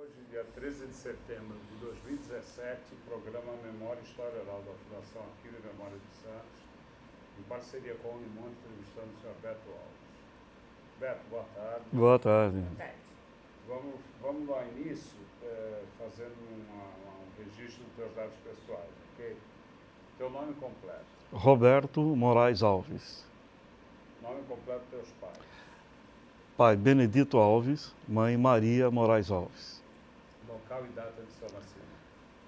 Hoje, dia 13 de setembro de 2017, o programa Memória e História Oral da Fundação Aquíleo e Memória de Santos, em parceria com a Unimonte, entrevistando o senhor Beto Alves. Beto, boa tarde. Boa tarde. Vamos lá início, fazendo um registro dos teus dados pessoais, ok? Teu nome completo. Roberto Moraes Alves. Nome completo dos teus pais. Pai Benedito Alves, mãe Maria Moraes Alves. Local e data de seu nascimento.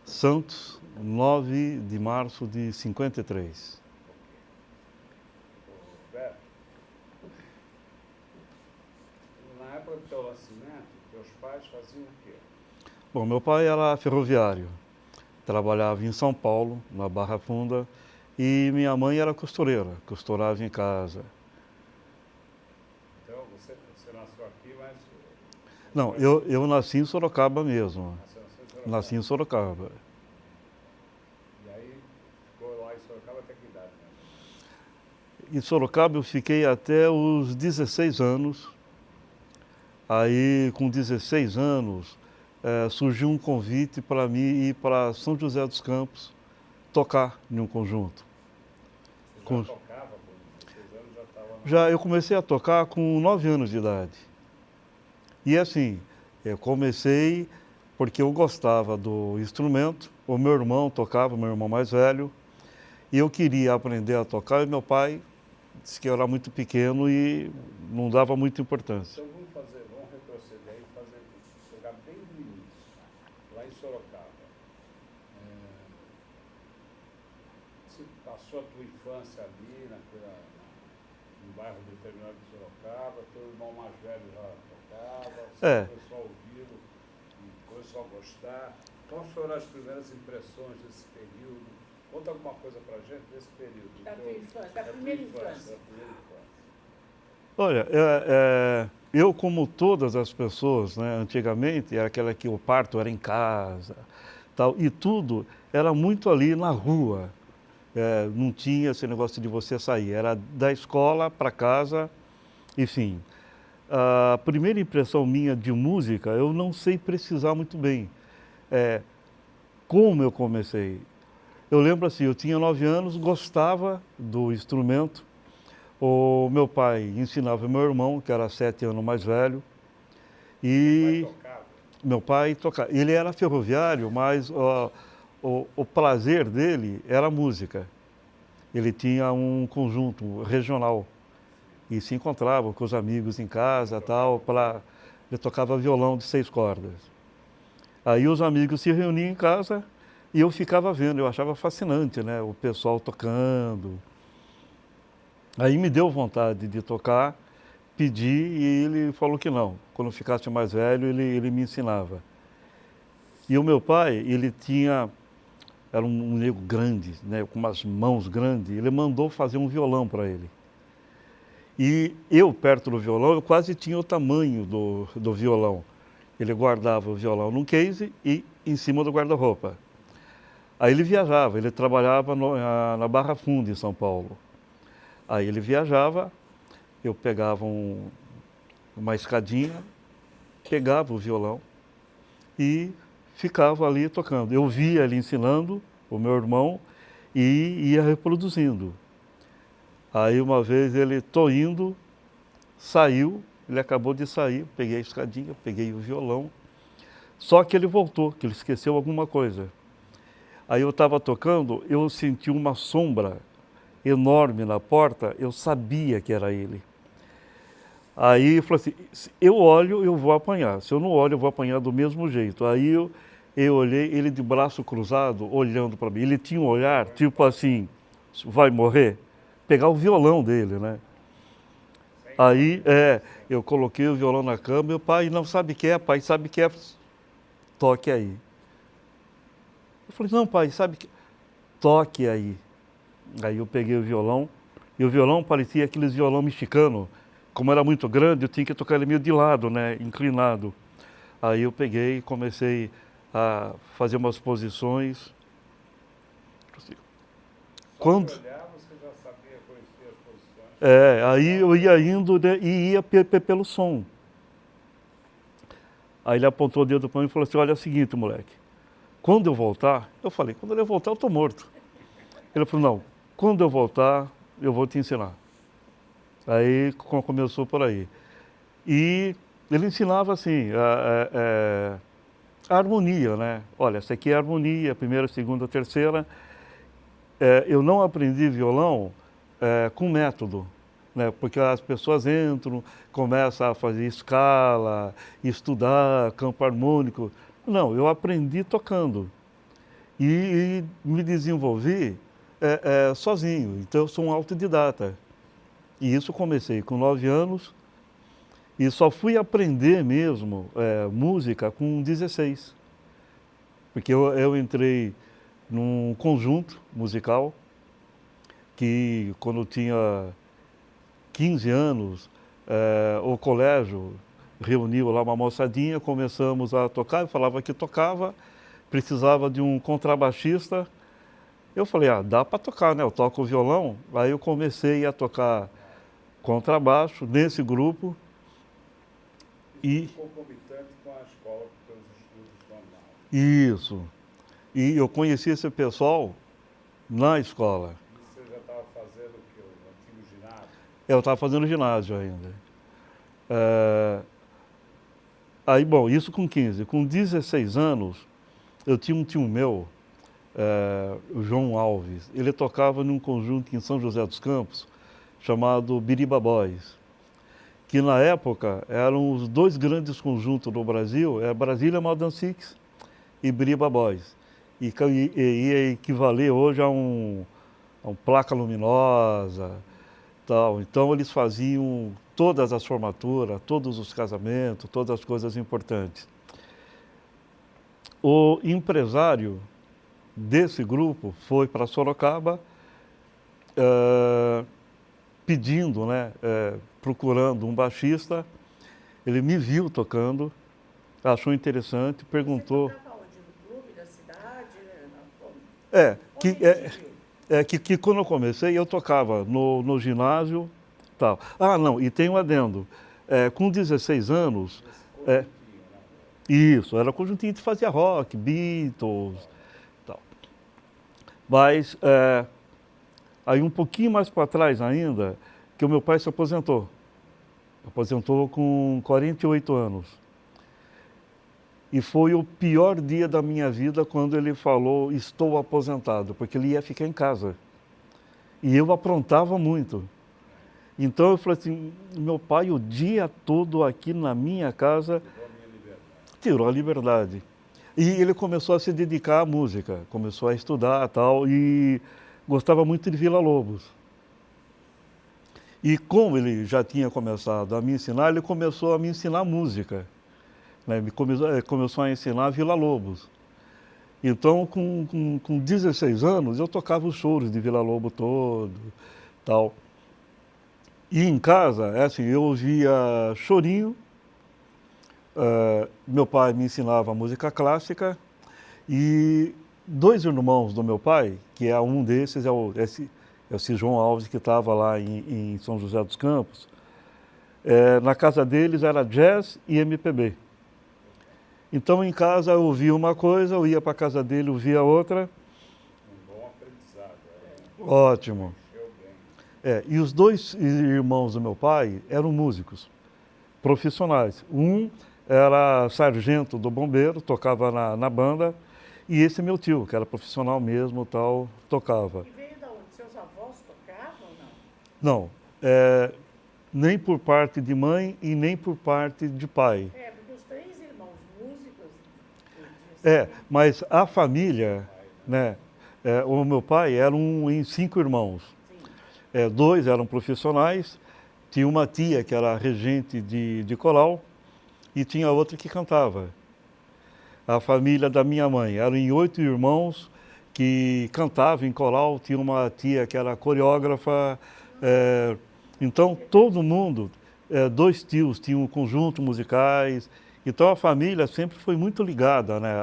Santos, 9 de março de 53. Beto, na época do teu nascimento, teus pais faziam o quê? Bom, meu pai era ferroviário, trabalhava em São Paulo, na Barra Funda, e minha mãe era costureira, costurava em casa. Então, você nasceu aqui, mas... Não, eu nasci em Sorocaba mesmo. Nasceu em Sorocaba. Nasci em Sorocaba. E aí, ficou lá em Sorocaba até que idade, né? Em Sorocaba eu fiquei até os 16 anos. Aí, com 16 anos, surgiu um convite para mim ir para São José dos Campos tocar em um conjunto. Você já tocava com 16 anos, já estava... Eu comecei a tocar com 9 anos de idade. E assim, eu comecei porque eu gostava do instrumento, o meu irmão tocava, meu irmão mais velho, e eu queria aprender a tocar, e meu pai disse que eu era muito pequeno e não dava muita importância. Então vamos retroceder e pegar bem do início, lá em Sorocaba. Você passou a tua infância ali, num bairro determinado de Sorocaba, teu irmão mais velho já tocava, você começou a ouvir e começou a gostar. Quais foram as primeiras impressões desse período? Conta alguma coisa pra gente desse período. Da tua infância, da primeira infância. Olha, eu como todas as pessoas, né, antigamente, era aquela que o parto era em casa, tal, e tudo era muito ali na rua. Não tinha esse negócio de você sair, era da escola para casa, enfim. A primeira impressão minha de música, eu não sei precisar muito bem. Como eu comecei? Eu lembro assim, eu tinha 9 anos, gostava do instrumento. O meu pai ensinava meu irmão, que era 7 anos mais velho. E meu pai tocava. Ele era ferroviário, mas o prazer dele era a música. Ele tinha um conjunto regional e se encontrava com os amigos em casa, tal, ele tocava violão de 6 cordas. Aí os amigos se reuniam em casa e eu ficava vendo, eu achava fascinante, né, o pessoal tocando. Aí me deu vontade de tocar, pedi e ele falou que não. Quando ficasse mais velho, ele me ensinava. E o meu pai, era um nego grande, né, com umas mãos grandes, ele mandou fazer um violão para ele. E eu, perto do violão, eu quase tinha o tamanho do violão. Ele guardava o violão num case e em cima do guarda-roupa. Aí ele viajava, ele trabalhava na Barra Funda, em São Paulo. Aí ele viajava, eu pegava uma escadinha, pegava o violão e ficava ali tocando. Eu via ele ensinando, o meu irmão, e ia reproduzindo. Aí uma vez ele, tô indo, saiu, ele acabou de sair, peguei a escadinha, peguei o violão, só que ele voltou, que ele esqueceu alguma coisa. Aí eu estava tocando, eu senti uma sombra enorme na porta, eu sabia que era ele. Aí eu falei assim, se eu olho, eu vou apanhar, se eu não olho, eu vou apanhar do mesmo jeito. Aí eu olhei, ele de braço cruzado, olhando para mim. Ele tinha um olhar, tipo assim, vai morrer? Pegar o violão dele, né? Aí, eu coloquei o violão na cama e o pai, não sabe o que é, pai, sabe o que é? Toque aí. Eu falei, não, pai, sabe o que? Toque aí. Aí eu peguei o violão, e o violão parecia aqueles violão mexicano. Como era muito grande, eu tinha que tocar ele meio de lado, né, inclinado. Aí eu peguei e comecei a fazer umas posições. Quando olhar, você já sabia, conhecia as posições? Aí eu ia indo, né, e ia pelo som. Aí ele apontou o dedo para mim e falou assim, olha, é o seguinte, moleque, quando eu voltar, eu falei, quando eu voltar eu estou morto. Ele falou, não, quando eu voltar eu vou te ensinar. Aí começou por aí. E ele ensinava assim, a harmonia, né? Olha, essa aqui é a harmonia, primeira, segunda, terceira. Eu não aprendi violão com método, né? Porque as pessoas entram, começam a fazer escala, estudar campo harmônico. Não, eu aprendi tocando e me desenvolvi sozinho. Então eu sou um autodidata. E isso comecei com 9 anos e só fui aprender mesmo música com 16. Porque eu entrei num conjunto musical que quando eu tinha 15 anos, o colégio reuniu lá uma moçadinha, começamos a tocar, eu falava que tocava, precisava de um contrabaixista. Eu falei, dá para tocar, né? Eu toco violão. Aí eu comecei a tocar contrabaixo nesse grupo. E concomitante com a escola, com os estudos normais. Isso. E eu conheci esse pessoal na escola. E você já estava fazendo o quê? O antigo ginásio? Eu estava fazendo ginásio ainda. Aí, bom, isso com 15. Com 16 anos, eu tinha um tio meu, o João Alves. Ele tocava num conjunto em São José dos Campos, chamado Biriba Boys, que na época eram os dois grandes conjuntos do Brasil, Brasília Modern Six e Biriba Boys. E ia equivaler hoje a um placa luminosa, tal. Então eles faziam todas as formaturas, todos os casamentos, todas as coisas importantes. O empresário desse grupo foi para Sorocaba pedindo, né, procurando um baixista. Ele me viu tocando, achou interessante, perguntou. Você tocava onde? No clube da cidade? Que quando eu comecei, eu tocava no ginásio, tal. Não, e tem um adendo. Com 16 anos... Isso, era conjuntinho que fazia rock, Beatles, tal. Mas, aí um pouquinho mais para trás ainda, que o meu pai se aposentou. Aposentou com 48 anos. E foi o pior dia da minha vida quando ele falou, estou aposentado, porque ele ia ficar em casa. E eu aprontava muito. Então eu falei assim, meu pai o dia todo aqui na minha casa tirou a liberdade. E ele começou a se dedicar à música, começou a estudar tal, e gostava muito de Villa-Lobos. E como ele já tinha começado a me ensinar, ele começou a me ensinar música. Ele começou a ensinar Villa-Lobos. Então, com 16 anos, eu tocava os choros de Villa-Lobo todo, tal. E em casa, eu ouvia chorinho, meu pai me ensinava música clássica, e 2 irmãos do meu pai, que é um desses, esse João Alves, que estava lá em São José dos Campos, na casa deles era jazz e MPB. Então, em casa, eu ouvia uma coisa, eu ia para a casa dele, ouvia outra. Um bom aprendizado. Ótimo. E os 2 irmãos do meu pai eram músicos, profissionais. Um era sargento do bombeiro, tocava na banda, e esse meu tio, que era profissional mesmo, tal, tocava. E veio de onde? Seus avós tocavam ou não? Não, nem por parte de mãe e nem por parte de pai. Porque os 3 irmãos músicos... Mas a família, né, o meu pai era em 5 irmãos. 2 eram profissionais, tinha uma tia que era regente de coral e tinha outra que cantava. A família da minha mãe eram em 8 irmãos que cantavam em coral, tinha uma tia que era coreógrafa, então todo mundo, 2 tios tinham conjuntos musicais, então a família sempre foi muito ligada, né,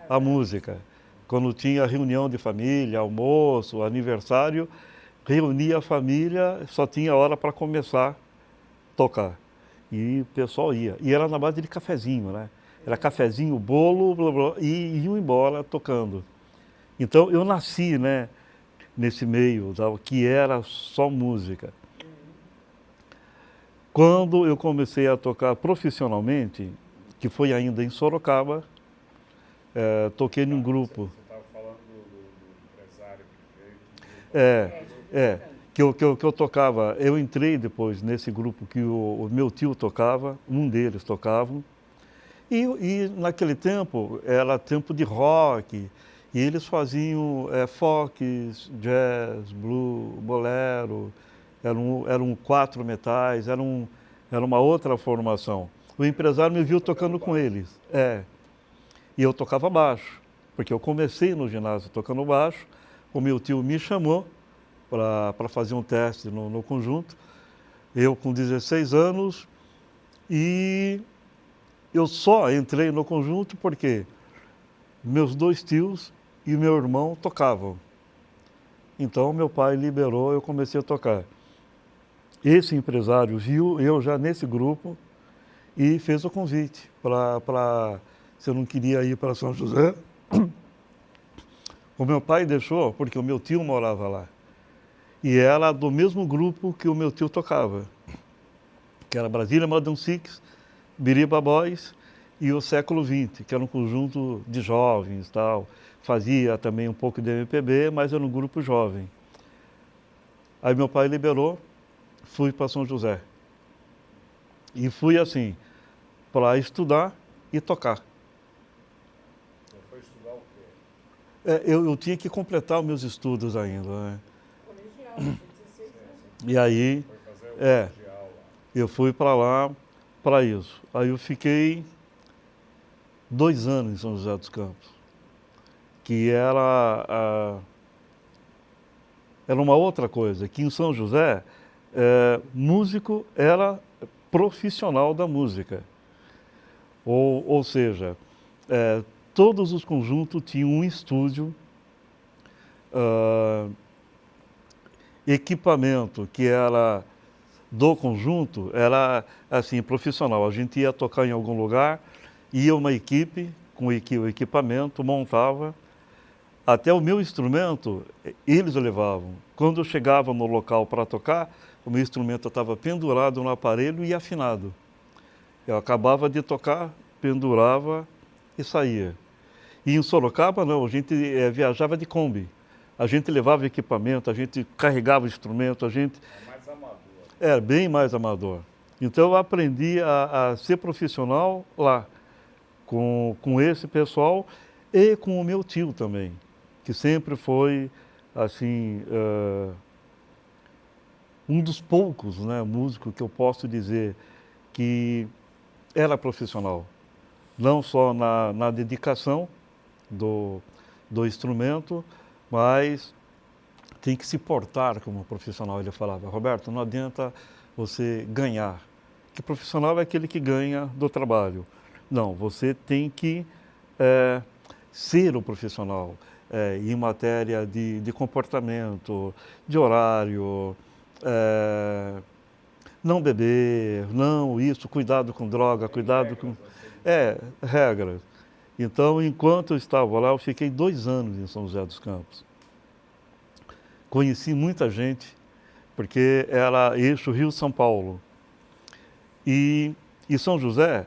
à música. Quando tinha reunião de família, almoço, aniversário, reunia a família, só tinha hora para começar a tocar. E o pessoal ia. E era na base de cafezinho, né? Era cafezinho, bolo, blá, blá, e iam embora tocando. Então eu nasci, né, nesse meio, sabe, que era só música. Quando eu comecei a tocar profissionalmente, que foi ainda em Sorocaba, toquei num grupo. Você estava falando do empresário que veio, É, que eu tocava. Eu entrei depois nesse grupo que o meu tio tocava, um deles tocavam. E naquele tempo era tempo de rock, e eles faziam folk, jazz, blues, bolero, eram 4 metais, era uma outra formação. O empresário me viu tocando com eles. E eu tocava baixo, porque eu comecei no ginásio tocando baixo, o meu tio me chamou para fazer um teste no conjunto, eu com 16 anos, e eu só entrei no conjunto porque meus 2 tios e meu irmão tocavam. Então meu pai liberou, eu comecei a tocar. Esse empresário viu eu já nesse grupo e fez o convite se eu não queria ir para São José. O meu pai deixou porque o meu tio morava lá. E era do mesmo grupo que o meu tio tocava, que era Brasília Modern Six, Biriba Boys e o Século XX, que era um conjunto de jovens, tal. Fazia também um pouco de MPB, mas era um grupo jovem. Aí meu pai liberou, fui para São José. E fui assim, para estudar e tocar. Você foi estudar o quê? Eu tinha que completar os meus estudos ainda, né? Colegial, 16 anos. E aí, Foi fazer o colegial lá. eu fui para lá para isso. Aí eu fiquei 2 anos em São José dos Campos, que era uma outra coisa, que em São José, músico era profissional da música. Ou seja, todos os conjuntos tinham um estúdio, equipamento que era do conjunto, era assim, profissional. A gente ia tocar em algum lugar, ia uma equipe com o equipamento, montava. Até o meu instrumento, eles levavam. Quando eu chegava no local para tocar, o meu instrumento estava pendurado no aparelho e afinado. Eu acabava de tocar, pendurava e saía. E em Sorocaba, não, a gente viajava de Kombi. A gente levava equipamento, a gente carregava o instrumento, a gente... É mais amador. Era bem mais amador. Então eu aprendi a ser profissional lá, com esse pessoal e com o meu tio também, que sempre foi, assim, um dos poucos, né, músicos que eu posso dizer que era profissional. Não só na dedicação do instrumento, mas tem que se portar como profissional. Ele falava: Roberto, não adianta você ganhar. Que profissional é aquele que ganha do trabalho. Não, você tem que ser o profissional em matéria de comportamento, de horário, não beber, não isso, cuidado com droga, cuidado com... regras. Então, enquanto eu estava lá, eu fiquei 2 anos em São José dos Campos. Conheci muita gente, porque era eixo Rio-São Paulo. E São José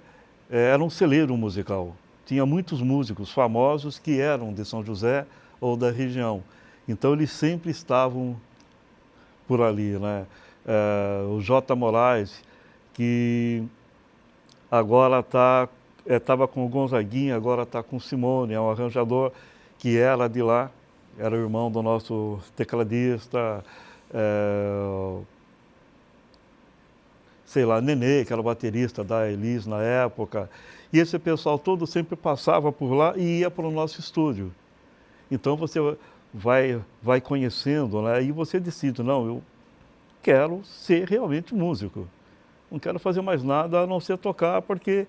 era um celeiro musical. Tinha muitos músicos famosos que eram de São José ou da região. Então, eles sempre estavam por ali, né? O J. Moraes, que agora estava com o Gonzaguinha, agora está com o Simone, é um arranjador que era de lá, era o irmão do nosso tecladista, sei lá, Nenê, que era o baterista da Elis na época. E esse pessoal todo sempre passava por lá e ia para o nosso estúdio. Então você vai conhecendo, né? E você decide, não, eu quero ser realmente músico. Não quero fazer mais nada a não ser tocar, porque,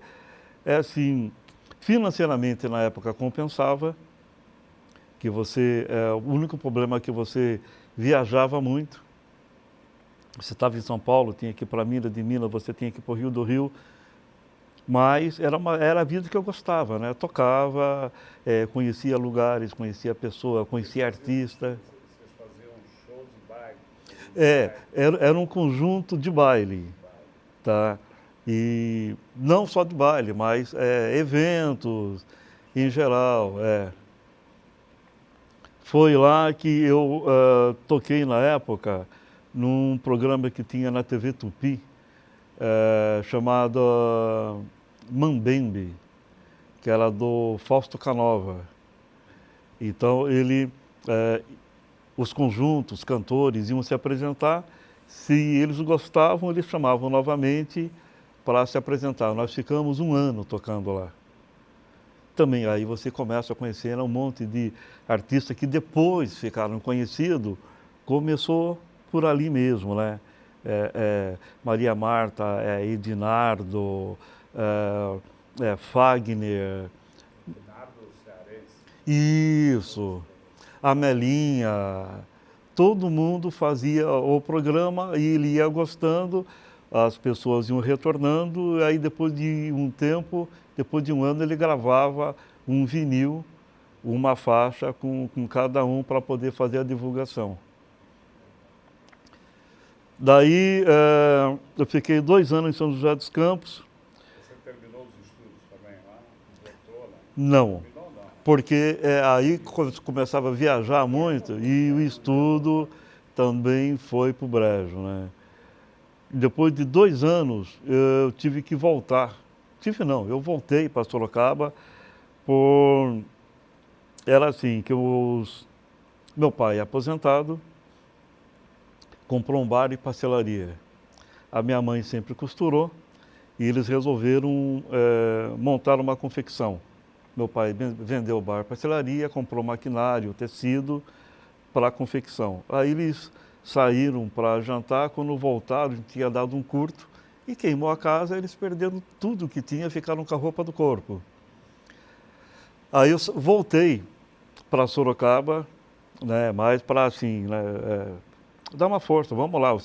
assim, financeiramente na época compensava, que o único problema é que você viajava muito. Você estava em São Paulo, tinha que ir para Minas, de Minas você tinha que ir para o Rio, do Rio. Mas era a vida que eu gostava, né? Eu tocava, conhecia lugares, conhecia pessoa, conhecia artista. Vocês faziam shows de baile? Era um conjunto de baile, tá? E não só de baile, mas eventos em geral. Foi lá que eu toquei na época num programa que tinha na TV Tupi, chamado Mambembe, que era do Fausto Canova. Então os conjuntos, cantores iam se apresentar, se eles gostavam, eles chamavam novamente para se apresentar. Nós ficamos 1 ano tocando lá. Também aí você começa a conhecer um monte de artistas que depois ficaram conhecidos, começou por ali mesmo, né? Maria Marta, Edinardo, Fagner. Edinardo cearense. Isso, Amelinha, todo mundo fazia o programa e ele ia gostando, as pessoas iam retornando, aí depois de um tempo, depois de 1 ano, ele gravava um vinil, uma faixa com cada um para poder fazer a divulgação. Daí eu fiquei 2 anos em São José dos Campos. Você terminou os estudos também lá? Voltou lá? Não. Terminou não. Porque aí começava a viajar muito e o estudo também foi para o brejo, né? Depois de 2 anos, eu tive que voltar. Eu voltei para Sorocaba Era assim, que meu pai, aposentado, comprou um bar e pastelaria. A minha mãe sempre costurou e eles resolveram montar uma confecção. Meu pai vendeu o bar e pastelaria, comprou maquinário, tecido para a confecção. Aí eles saíram para jantar, quando voltaram, tinha dado um curto e queimou a casa, eles perderam tudo que tinha, ficaram com a roupa do corpo. Aí eu voltei para Sorocaba, né, mais para assim, né, dar uma força, vamos lá,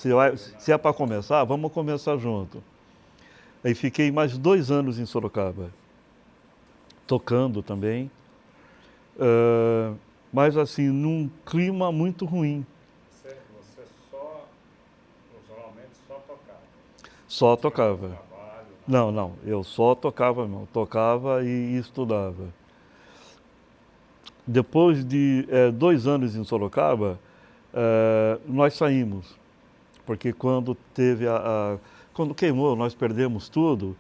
se é para começar, vamos começar junto. Aí fiquei mais 2 anos em Sorocaba, tocando também, mas assim, num clima muito ruim. Você profissionalmente só tocava? Só Tinha tocava. trabalho, Não, eu só tocava, não. Tocava e estudava. Depois de 2 anos em Sorocaba, nós saímos, porque quando quando queimou, nós perdemos tudo.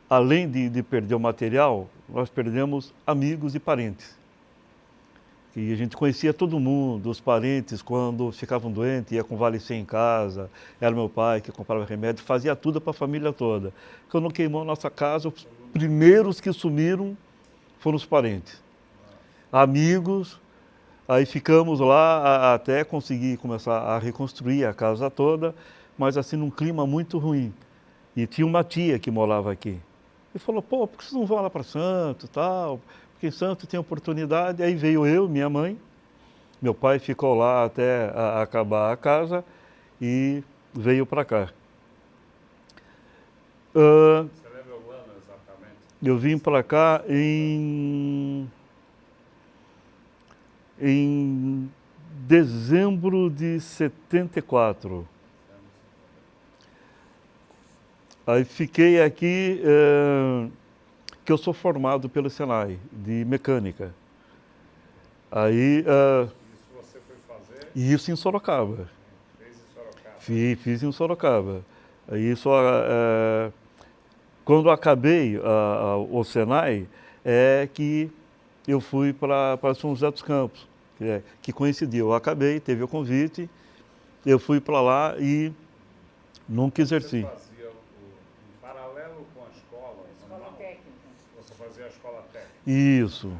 Além de perder o material, nós perdemos amigos e parentes. E a gente conhecia todo mundo, os parentes, quando ficavam doentes, ia convalescer em casa, era meu pai que comprava remédio, fazia tudo para a família toda. Quando queimou a nossa casa, os primeiros que sumiram foram os parentes. Amigos, aí ficamos lá até conseguir começar a reconstruir a casa toda, mas assim num clima muito ruim. E tinha uma tia que morava aqui. E falou, pô, por que vocês não vão lá para Santos e tal? Porque em Santos tem oportunidade. Aí veio eu, minha mãe, meu pai ficou lá até acabar a casa e veio para cá. Você lembra o ano exatamente? Eu vim para cá em dezembro de 74. Aí fiquei aqui, que eu sou formado pelo Senai, de mecânica. Aí, Isso você foi fazer? isso em Sorocaba. Fez em Sorocaba? Fiz em Sorocaba. Aí quando acabei o Senai, que eu fui para São José dos Campos, que coincidiu. Eu acabei, teve o convite, eu fui para lá e nunca exerci. Você fazia em paralelo com a escola? Escola técnica. Você fazia a escola técnica? Isso,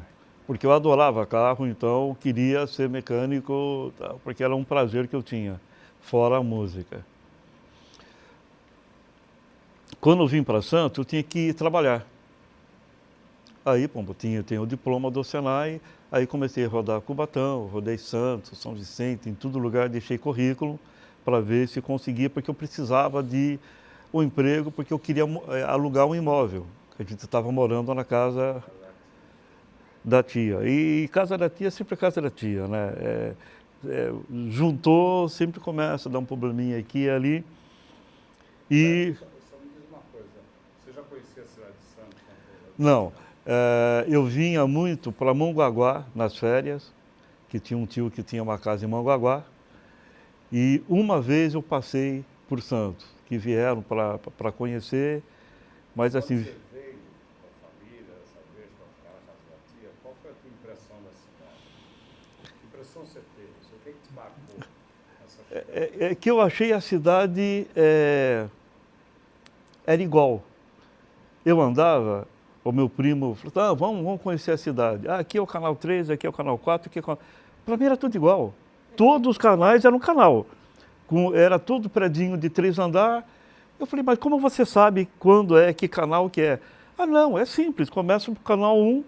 porque eu adorava carro, então queria ser mecânico, porque era um prazer que eu tinha, fora a música. Quando eu vim para Santos, eu tinha que trabalhar. Aí, eu tinha o diploma do Senai, aí comecei a rodar Cubatão, rodei Santos, São Vicente, em todo lugar, deixei currículo para ver se conseguia, porque eu precisava de um emprego, porque eu queria alugar um imóvel. A gente estava morando na casa da tia. E casa da tia sempre é casa da tia, né? Juntou, sempre começa a dar um probleminha aqui e ali. E... Só me diz uma coisa, você já conhecia a cidade de Santos? Não, eu vinha muito para Mongaguá nas férias, que tinha um tio que tinha uma casa em Mongaguá. E uma vez eu passei por Santos, que vieram para conhecer, mas Quando assim... você veio com a família, dessa vez, para ficar na casa da tia, qual foi a tua impressão da cidade? Que impressão você teve? O que te marcou nessa chegada? É que eu achei a cidade era igual. Eu andava, o meu primo falou, vamos conhecer a cidade. Aqui é o canal 3, aqui é o canal 4, aqui é o canal... Para mim era tudo igual. Todos os canais eram um canal. Era todo predinho de 3 andares. Eu falei, mas como você sabe quando é, que canal que é? Ah, não, é simples. Começa o canal 1,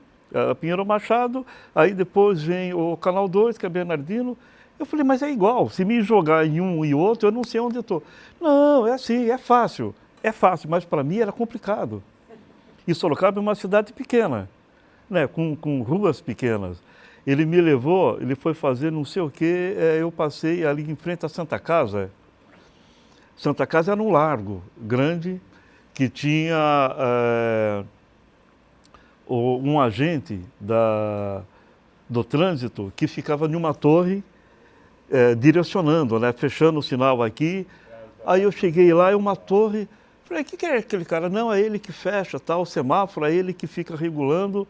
Pinheiro Machado, aí depois vem o canal 2, que é Bernardino. Eu falei, mas é igual. Se me jogar em um e outro, eu não sei onde eu estou. Não, é assim, é fácil. É fácil, mas para mim era complicado. E Sorocaba é uma cidade pequena, né, com ruas pequenas. Ele me levou, ele foi fazer não sei o quê, eu passei ali em frente à Santa Casa. Santa Casa era um largo grande que tinha um agente do trânsito que ficava numa torre direcionando, né, fechando o sinal aqui. Aí eu cheguei lá, é uma torre, falei, o que é aquele cara? Não, é ele que fecha, tal, o semáforo, é ele que fica regulando.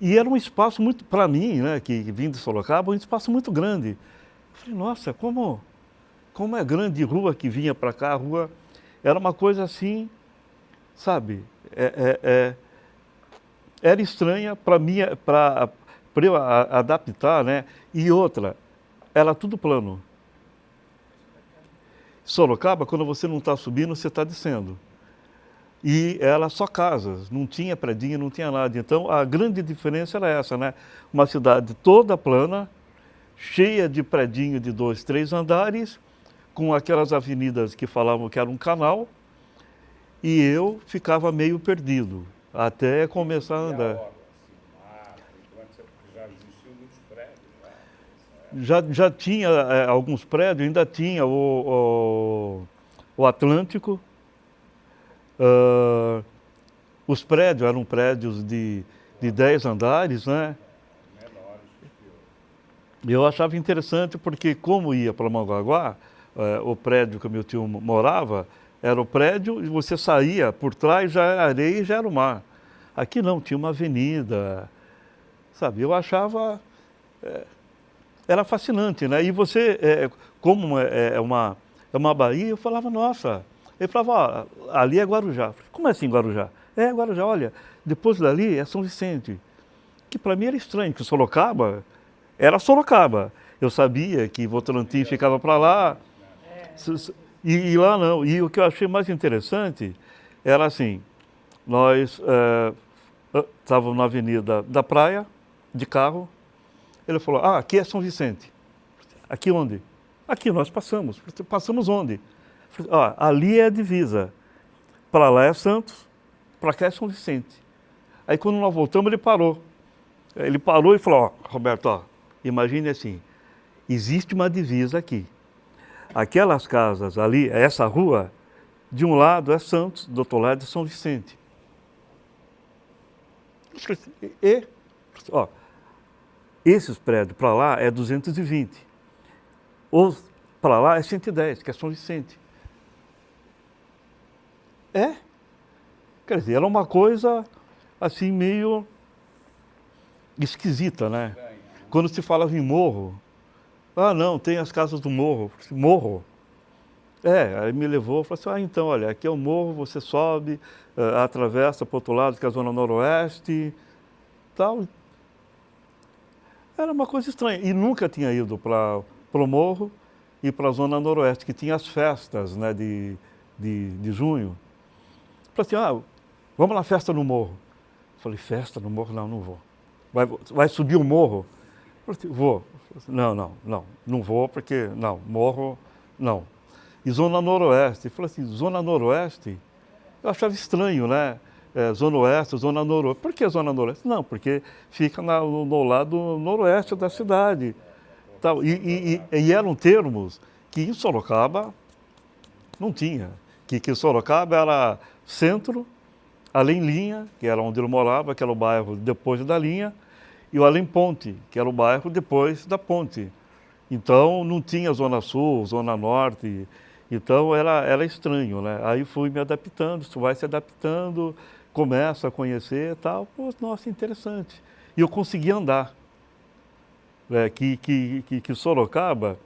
E era um espaço muito, para mim, né, que vim de Sorocaba, um espaço muito grande. Eu falei, nossa, como é grande a rua que vinha para cá, a rua era uma coisa assim, sabe, era estranha para mim, para eu adaptar, né, e outra, era tudo plano. Sorocaba, quando você não está subindo, você está descendo. E era só casas, não tinha predinho, não tinha nada. Então, a grande diferença era essa, né? Uma cidade toda plana, cheia de predinho de 2, 3 andares, com aquelas avenidas que falavam que era um canal, e eu ficava meio perdido, até começar a andar. Já existiam muitos prédios, Já tinha alguns prédios, ainda tinha o Atlântico. Os prédios eram prédios de 10 andares, né? menores que E eu achava interessante porque, como ia para Mongaguá, o prédio que o meu tio morava, era o prédio e você saía, por trás já era areia e já era o mar. Aqui não, tinha uma avenida, sabe? Eu achava... era fascinante, né? E você, como é uma Bahia, eu falava, nossa... Ele falava, ali é Guarujá. Eu falei, como assim Guarujá? É Guarujá, olha, depois dali é São Vicente. Que para mim era estranho, que Sorocaba era Sorocaba. Eu sabia que Votorantim ficava para lá, e lá não. E o que eu achei mais interessante era assim, nós estávamos na Avenida da Praia, de carro, ele falou, aqui é São Vicente. Aqui onde? Aqui nós passamos. Passamos onde? Ali é a divisa. Para lá é Santos, para cá é São Vicente. Aí quando nós voltamos, ele parou. Ele parou e falou, Roberto, imagine assim, existe uma divisa aqui. Aquelas casas ali, essa rua, de um lado é Santos, do outro lado é São Vicente. Esses prédios para lá é 220. Os para lá é 110, que é São Vicente. Quer dizer, era uma coisa assim meio esquisita, né? Quando se falava em morro, não, tem as casas do morro. Morro? Aí me levou e falou assim, então, olha, aqui é o morro, você sobe, atravessa para o outro lado, que é a zona noroeste, tal. Era uma coisa estranha. E nunca tinha ido para o morro e para a zona noroeste, que tinha as festas, né, de junho. Falei assim, vamos na festa no morro. Falei, festa no morro? Não vou. Vai subir o morro? Falei assim, vou. Não vou, porque, morro, Não. E Zona Noroeste. Eu falei assim, Zona Noroeste? Eu achava estranho, né? Zona Oeste, Zona Noroeste. Por que Zona Noroeste? Não, porque fica no lado noroeste da cidade. Tal. E eram termos que em Sorocaba não tinha. Que Sorocaba era centro, além linha, que era onde eu morava, que era o bairro depois da linha, e o além ponte, que era o bairro depois da ponte. Então não tinha Zona Sul, Zona Norte, então era estranho, né? Aí fui me adaptando, tu vai se adaptando, começa a conhecer e tal, pô, nossa, interessante. E eu consegui andar. Que Sorocaba,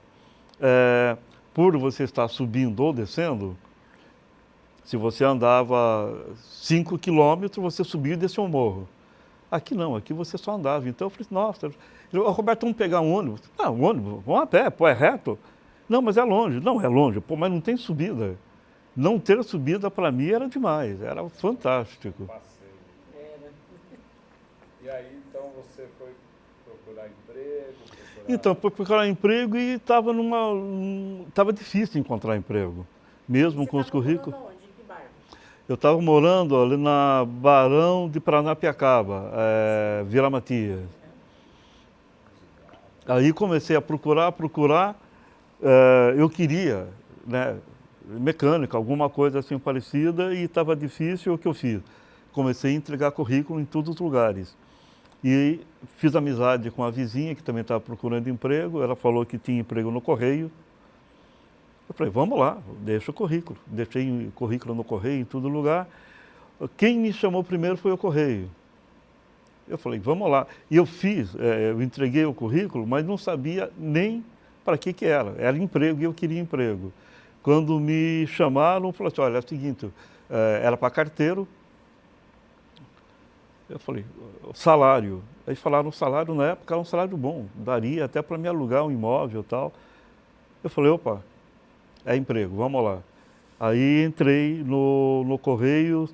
por você estar subindo ou descendo, se você andava 5 quilômetros, você subia e descia um morro. Aqui não, aqui você só andava. Então eu falei, nossa, Roberto, vamos pegar um ônibus. Ah, um ônibus, vamos a pé, pô, é reto. Não, mas é longe. Não, é longe, pô, mas não tem subida. Não ter subida para mim era demais, era fantástico. Passeio. E aí, então, você foi procurar emprego? Então, fui procurar emprego e estava difícil encontrar emprego, mesmo com os currículos. Você estava morando onde? Em que bairro? Eu estava morando ali na Barão de Paranapiacaba, Vila Matias. Aí comecei a procurar, eu queria, né, mecânica, alguma coisa assim parecida, e estava difícil. O que eu fiz? Comecei a entregar currículo em todos os lugares. E fiz amizade com a vizinha, que também estava procurando emprego. Ela falou que tinha emprego no Correio. Eu falei, vamos lá, deixa o currículo. Deixei o currículo no Correio, em todo lugar. Quem me chamou primeiro foi o Correio. Eu falei, vamos lá. E eu entreguei o currículo, mas não sabia nem para que era. Era emprego e eu queria emprego. Quando me chamaram, falaram assim, olha, é o seguinte, era para carteiro. Eu falei, salário. Aí falaram, o salário na época era um salário bom, daria até para me alugar um imóvel e tal. Eu falei, opa, é emprego, vamos lá. Aí entrei no Correio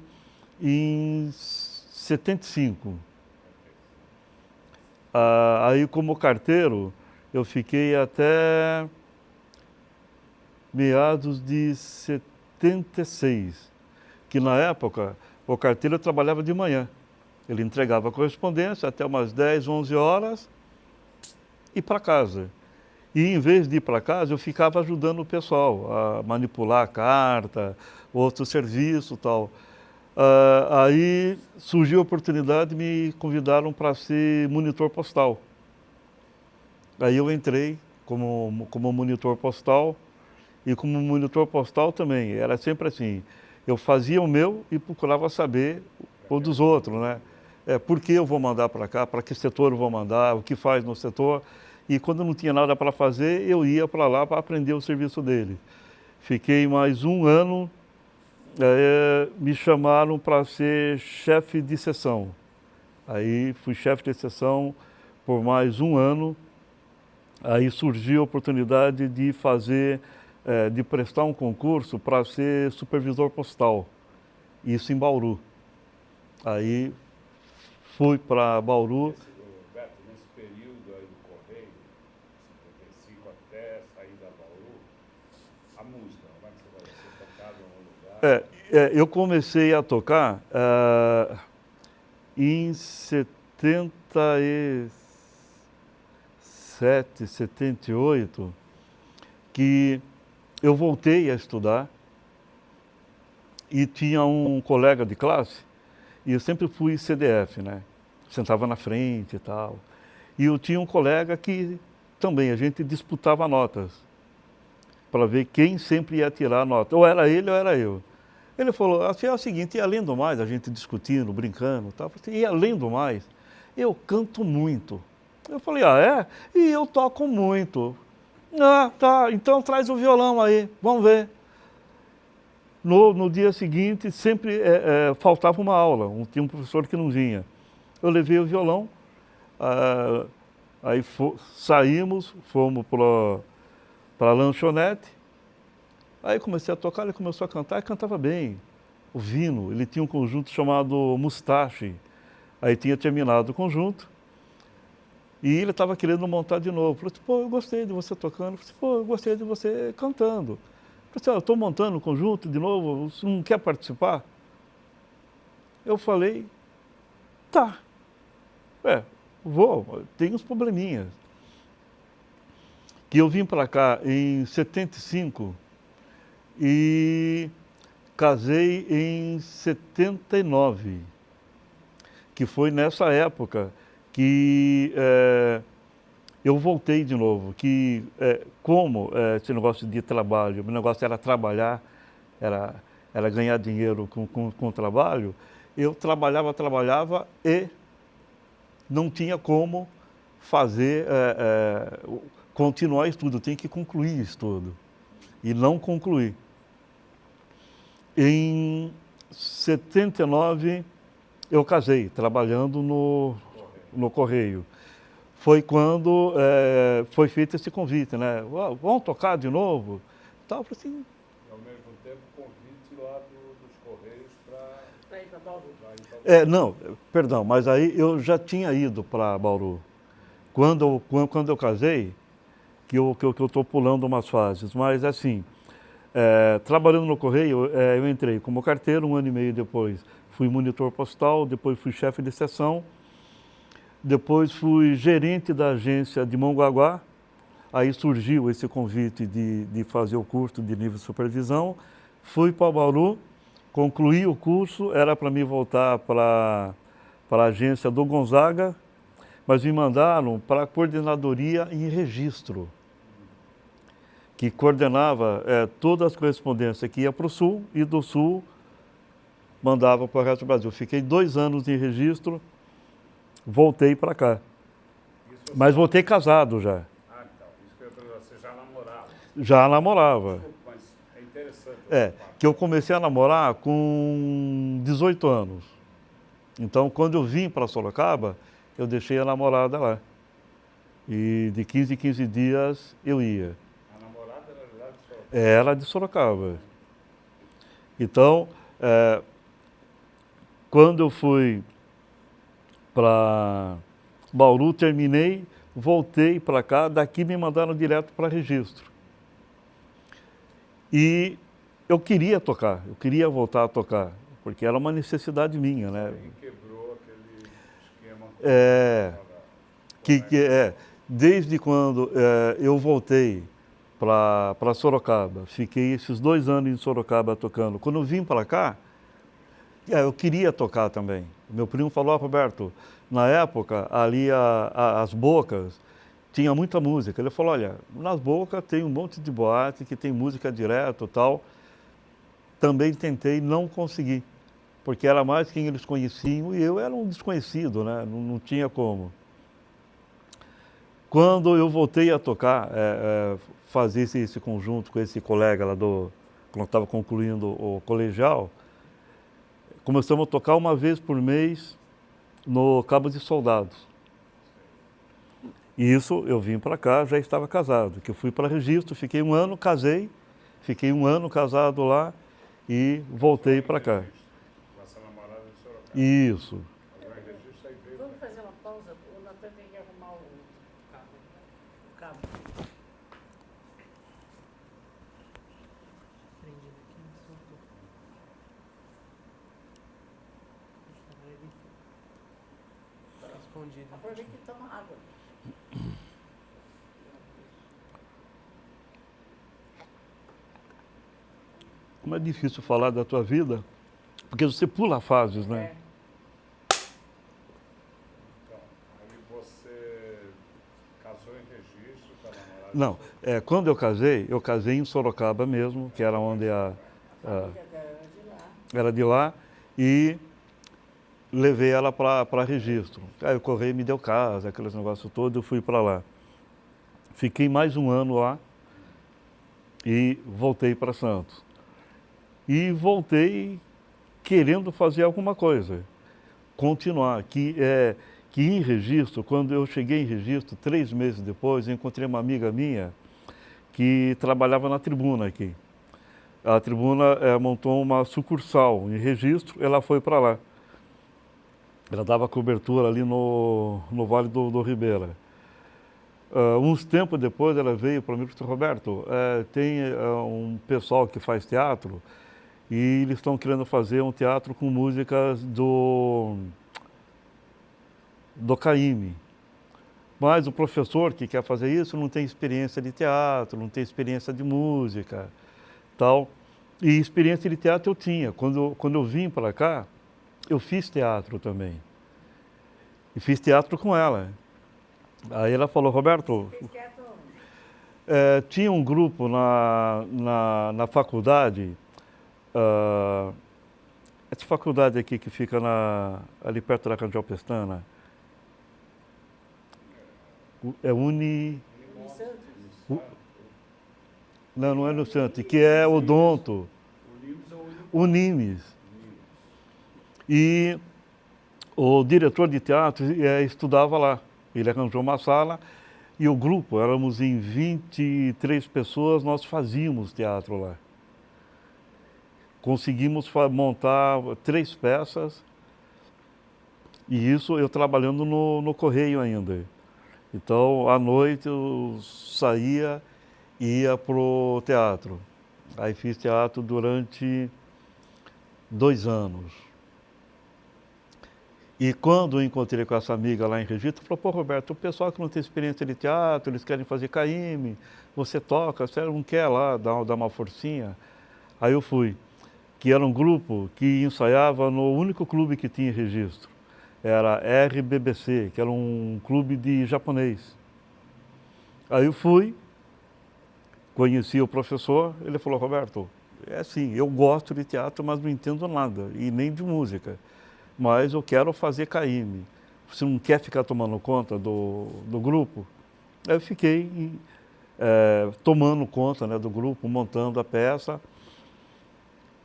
em 75. Aí como carteiro, eu fiquei até meados de 76, que na época o carteiro trabalhava de manhã. Ele entregava a correspondência até umas 10, 11 horas e para casa. E em vez de ir para casa, eu ficava ajudando o pessoal a manipular a carta, outro serviço e tal. Aí surgiu a oportunidade, me convidaram para ser monitor postal. Aí eu entrei como monitor postal, e como monitor postal também, era sempre assim, eu fazia o meu e procurava saber o dos outros, né? Por que eu vou mandar para cá, para que setor eu vou mandar, o que faz no setor. E quando não tinha nada para fazer, eu ia para lá para aprender o serviço dele. Fiquei mais um ano, me chamaram para ser chefe de seção. Aí fui chefe de seção por mais um ano. Aí surgiu a oportunidade de de prestar um concurso para ser supervisor postal. Isso em Bauru. Aí fui para Bauru. Beto, nesse período aí do Correio, 75 até sair da Bauru, a música, como é que você tocava em algum lugar? Eu comecei a tocar em 77, 78, que eu voltei a estudar e tinha um colega de classe, e eu sempre fui CDF, né? Sentava na frente e tal. E eu tinha um colega que também a gente disputava notas para ver quem sempre ia tirar a nota. Ou era ele ou era eu. Ele falou, assim, é o seguinte, e além do mais, a gente discutindo, brincando e tal, e além do mais, eu canto muito. Eu falei, é? E eu toco muito. Tá, então traz o violão aí, vamos ver. No dia seguinte, sempre faltava uma aula, tinha um professor que não vinha. Eu levei o violão, aí saímos, fomos para a lanchonete, aí comecei a tocar, ele começou a cantar e cantava bem. O Vino, ele tinha um conjunto chamado Mustache, aí tinha terminado o conjunto. E ele estava querendo montar de novo. Falou assim, pô, eu gostei de você tocando. Falei assim, pô, eu gostei de você cantando. Falei assim, eu estou montando um conjunto de novo, você não quer participar? Eu falei, tá. Vou, tem uns probleminhas. Que eu vim para cá em 75 e casei em 79, que foi nessa época que eu voltei de novo, que como esse negócio de trabalho, o negócio era trabalhar, era ganhar dinheiro com o trabalho, eu trabalhava e não tinha como fazer, continuar estudo, eu tinha que concluir estudo. E não concluí. Em 79, eu casei, trabalhando no Correio. Foi quando foi feito esse convite, né? Vamos tocar de novo? Tal, assim. E ao mesmo tempo, convite lá dos Correios para ir para Bauru. Não, perdão, mas aí eu já tinha ido para Bauru. Quando eu casei, que eu estou pulando umas fases, mas assim, trabalhando no Correio, eu entrei como carteiro, 1 ano e meio depois fui monitor postal, depois fui chefe de seção, depois fui gerente da agência de Mongaguá, aí surgiu esse convite de fazer o curso de nível de supervisão, fui para Bauru, concluí o curso, era para mim voltar para a agência do Gonzaga, mas me mandaram para a coordenadoria em registro, que coordenava todas as correspondências que ia para o Sul e do Sul mandava para o resto do Brasil. Fiquei 2 anos em registro, voltei para cá. Mas voltei casado já. Ah, então, isso que eu ia perguntar, você já namorava? Já namorava. Desculpa, mas é interessante. Que eu comecei a namorar com 18 anos. Então, quando eu vim para Sorocaba, eu deixei a namorada lá. E de 15 em 15 dias eu ia. A namorada era lá de Sorocaba? Era de Sorocaba. Então, quando eu fui para Bauru, terminei, voltei para cá, daqui me mandaram direto para registro. E eu queria tocar, eu queria voltar a tocar, porque era uma necessidade minha, né? E quebrou aquele esquema. Desde quando eu voltei para Sorocaba, fiquei esses 2 anos em Sorocaba tocando. Quando eu vim para cá, eu queria tocar também. Meu primo falou, Roberto, na época, ali as Bocas, tinha muita música. Ele falou, olha, nas Bocas tem um monte de boate que tem música direto e tal. Também tentei, não consegui, porque era mais quem eles conheciam e eu era um desconhecido, né? Não tinha como. Quando eu voltei a tocar, fazer esse conjunto com esse colega lá quando estava concluindo o colegial, começamos a tocar uma vez por mês no Cabo de Soldados. E isso, eu vim para cá, já estava casado, que eu fui para registro, fiquei 1 ano, casei, fiquei 1 ano casado lá e voltei para cá. Com essa namorada de Sorocaba? Isso. Vamos fazer uma pausa, o Natan tem que arrumar o cabo. Aproveita e toma água. Como é difícil falar da tua vida, porque você pula fases, né? Então, aí você casou em registro com a namorada? Não, quando eu casei em Sorocaba mesmo, que era onde A família dela era de lá. era de lá, e levei ela para registro. Aí o Correio me deu casa, aqueles negócios todos, eu fui para lá. Fiquei mais 1 ano lá e voltei para Santos. E voltei querendo fazer alguma coisa, continuar. Que em registro, quando eu cheguei em registro, 3 meses depois, eu encontrei uma amiga minha que trabalhava na Tribuna aqui. A Tribuna montou uma sucursal em registro, ela foi para lá. Ela dava cobertura ali no Vale do Ribeira. uns tempos depois ela veio para mim e disse, Roberto, tem um pessoal que faz teatro e eles estão querendo fazer um teatro com músicas do Caymmi. Mas o professor que quer fazer isso não tem experiência de teatro, não tem experiência de música, tal. E experiência de teatro eu tinha. Quando eu vim para cá, eu fiz teatro também. E fiz teatro com ela. Aí ela falou, Roberto, Fez teatro onde? tinha um grupo na faculdade, essa faculdade aqui que fica ali perto da Candel Pestana, Uni Santos? Não é no Santos, que é Odonto, Unimes. E o diretor de teatro estudava lá. Ele arranjou uma sala e o grupo, éramos em 23 pessoas, nós fazíamos teatro lá. Conseguimos montar 3 peças e isso eu trabalhando no Correio ainda. Então, à noite eu saía e ia pro teatro. Aí fiz teatro durante 2 anos. E quando eu encontrei com essa amiga lá em Registro, falou, pô, Roberto, o pessoal que não tem experiência de teatro, eles querem fazer Caymmi, você toca, você não quer lá dar uma forcinha? Aí eu fui, que era um grupo que ensaiava no único clube que tinha em Registro. Era RBBC, que era um clube de japonês. Aí eu fui, conheci o professor, ele falou, Roberto, é assim, eu gosto de teatro, mas não entendo nada, e nem de música. Mas eu quero fazer Caymmi. Você não quer ficar tomando conta do grupo? Aí eu fiquei tomando conta, né, do grupo, montando a peça.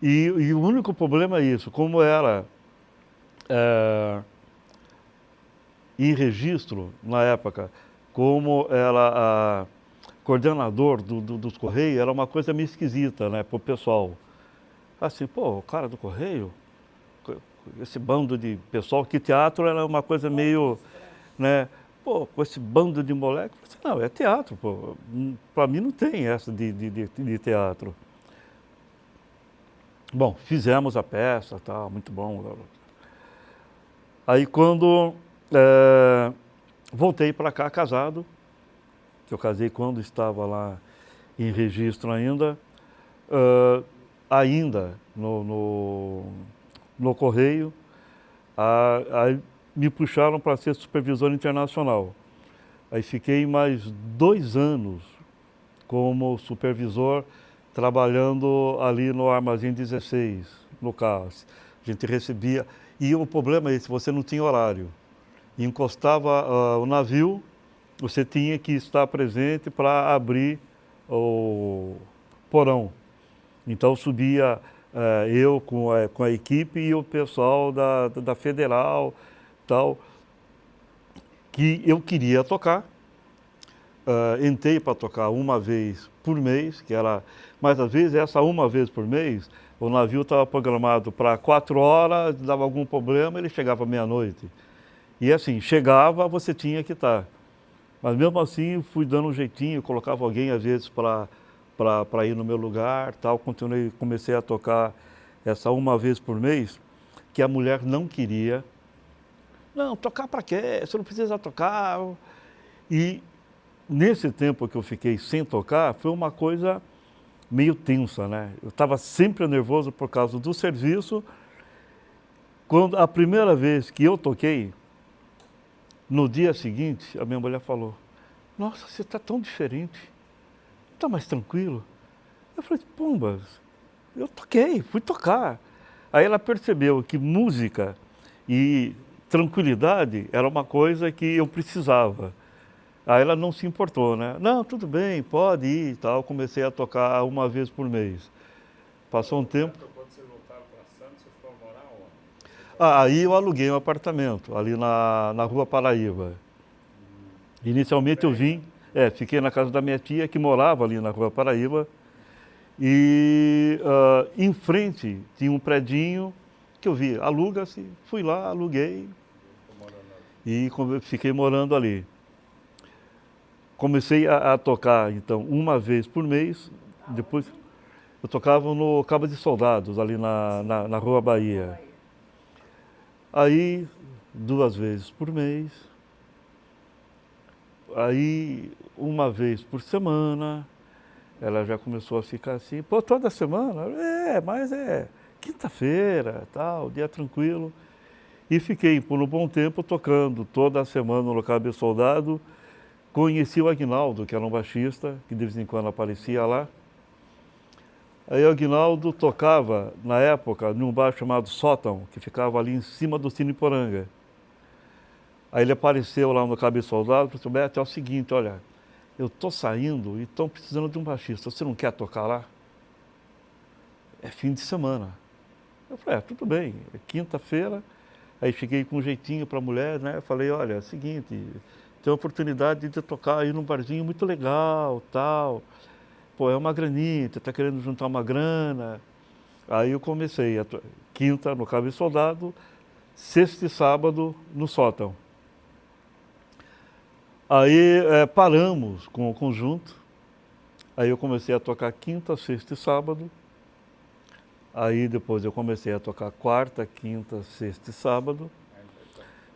E o único problema é isso, como era em Registro, na época, como era coordenador dos Correios, era uma coisa meio esquisita, né, para o pessoal. Assim, pô, o cara do Correio, esse bando de pessoal, que teatro era uma coisa meio, né, pô, com esse bando de moleque, não, é teatro, pô, para mim não tem essa de teatro. Bom, fizemos a peça, tá, muito bom. Aí quando voltei para cá casado, que eu casei quando estava lá em Registro ainda, ainda no Correio, aí me puxaram para ser supervisor internacional. Aí fiquei mais 2 anos como supervisor, trabalhando ali no Armazém 16, no CAS. A gente recebia, e o problema é esse, você não tinha horário. Encostava o navio, você tinha que estar presente para abrir o porão. Então subia eu com a equipe e o pessoal da Federal, tal, que eu queria tocar. Entrei para tocar uma vez por mês, mas às vezes essa uma vez por mês, o navio estava programado para 4 horas, dava algum problema, ele chegava meia-noite. E assim, chegava, você tinha que estar. Mas mesmo assim, fui dando um jeitinho, colocava alguém às vezes para ir no meu lugar, tal. Comecei a tocar essa uma vez por mês, que a mulher não queria. Não, tocar para quê? Você não precisa tocar. E nesse tempo que eu fiquei sem tocar, foi uma coisa meio tensa, né? Eu estava sempre nervoso por causa do serviço. Quando a primeira vez que eu toquei, no dia seguinte, a minha mulher falou, nossa, você está tão diferente, está mais tranquilo. Eu falei, pumbas, eu toquei, fui tocar. Aí ela percebeu que música e tranquilidade era uma coisa que eu precisava. Aí ela não se importou, né? Não, tudo bem, pode ir e tal. Comecei a tocar uma vez por mês. Passou um tempo. Quando vocês voltaram para Santos, vocês foram morar onde? Aí eu aluguei um apartamento, ali na Rua Paraíba. Inicialmente eu vim, fiquei na casa da minha tia, que morava ali na Rua Paraíba. E em frente tinha um predinho que eu vi, aluga-se, fui lá, aluguei e fiquei morando ali. comecei a tocar, então, uma vez por mês. Depois eu tocava no Cabo de Soldados, ali na Rua Bahia. Aí, 2 vezes por mês. Aí, uma vez por semana. Ela já começou a ficar assim, pô, toda semana? Mas é quinta-feira, tal, dia tranquilo. E fiquei por um bom tempo tocando toda semana no Cabo de Soldado. Conheci o Aguinaldo, que era um baixista, que de vez em quando aparecia lá. Aí o Aguinaldo tocava, na época, num bar chamado Sótão, que ficava ali em cima do Cine Poranga. Aí ele apareceu lá no Cabo de Soldado e falou: Beto, é o seguinte, olha, eu estou saindo e estão precisando de um baixista, você não quer tocar lá? É fim de semana. Eu falei, tudo bem, é quinta-feira. Aí cheguei com um jeitinho para a mulher, né? Falei, olha, é o seguinte, tem a oportunidade de tocar aí num barzinho muito legal, tal. Pô, é uma graninha, você está querendo juntar uma grana. Aí eu comecei, quinta no Cabo de Soldado, sexta e sábado no Sótão. Aí paramos com o conjunto, aí eu comecei a tocar quinta, sexta e sábado, aí depois eu comecei a tocar quarta, quinta, sexta e sábado,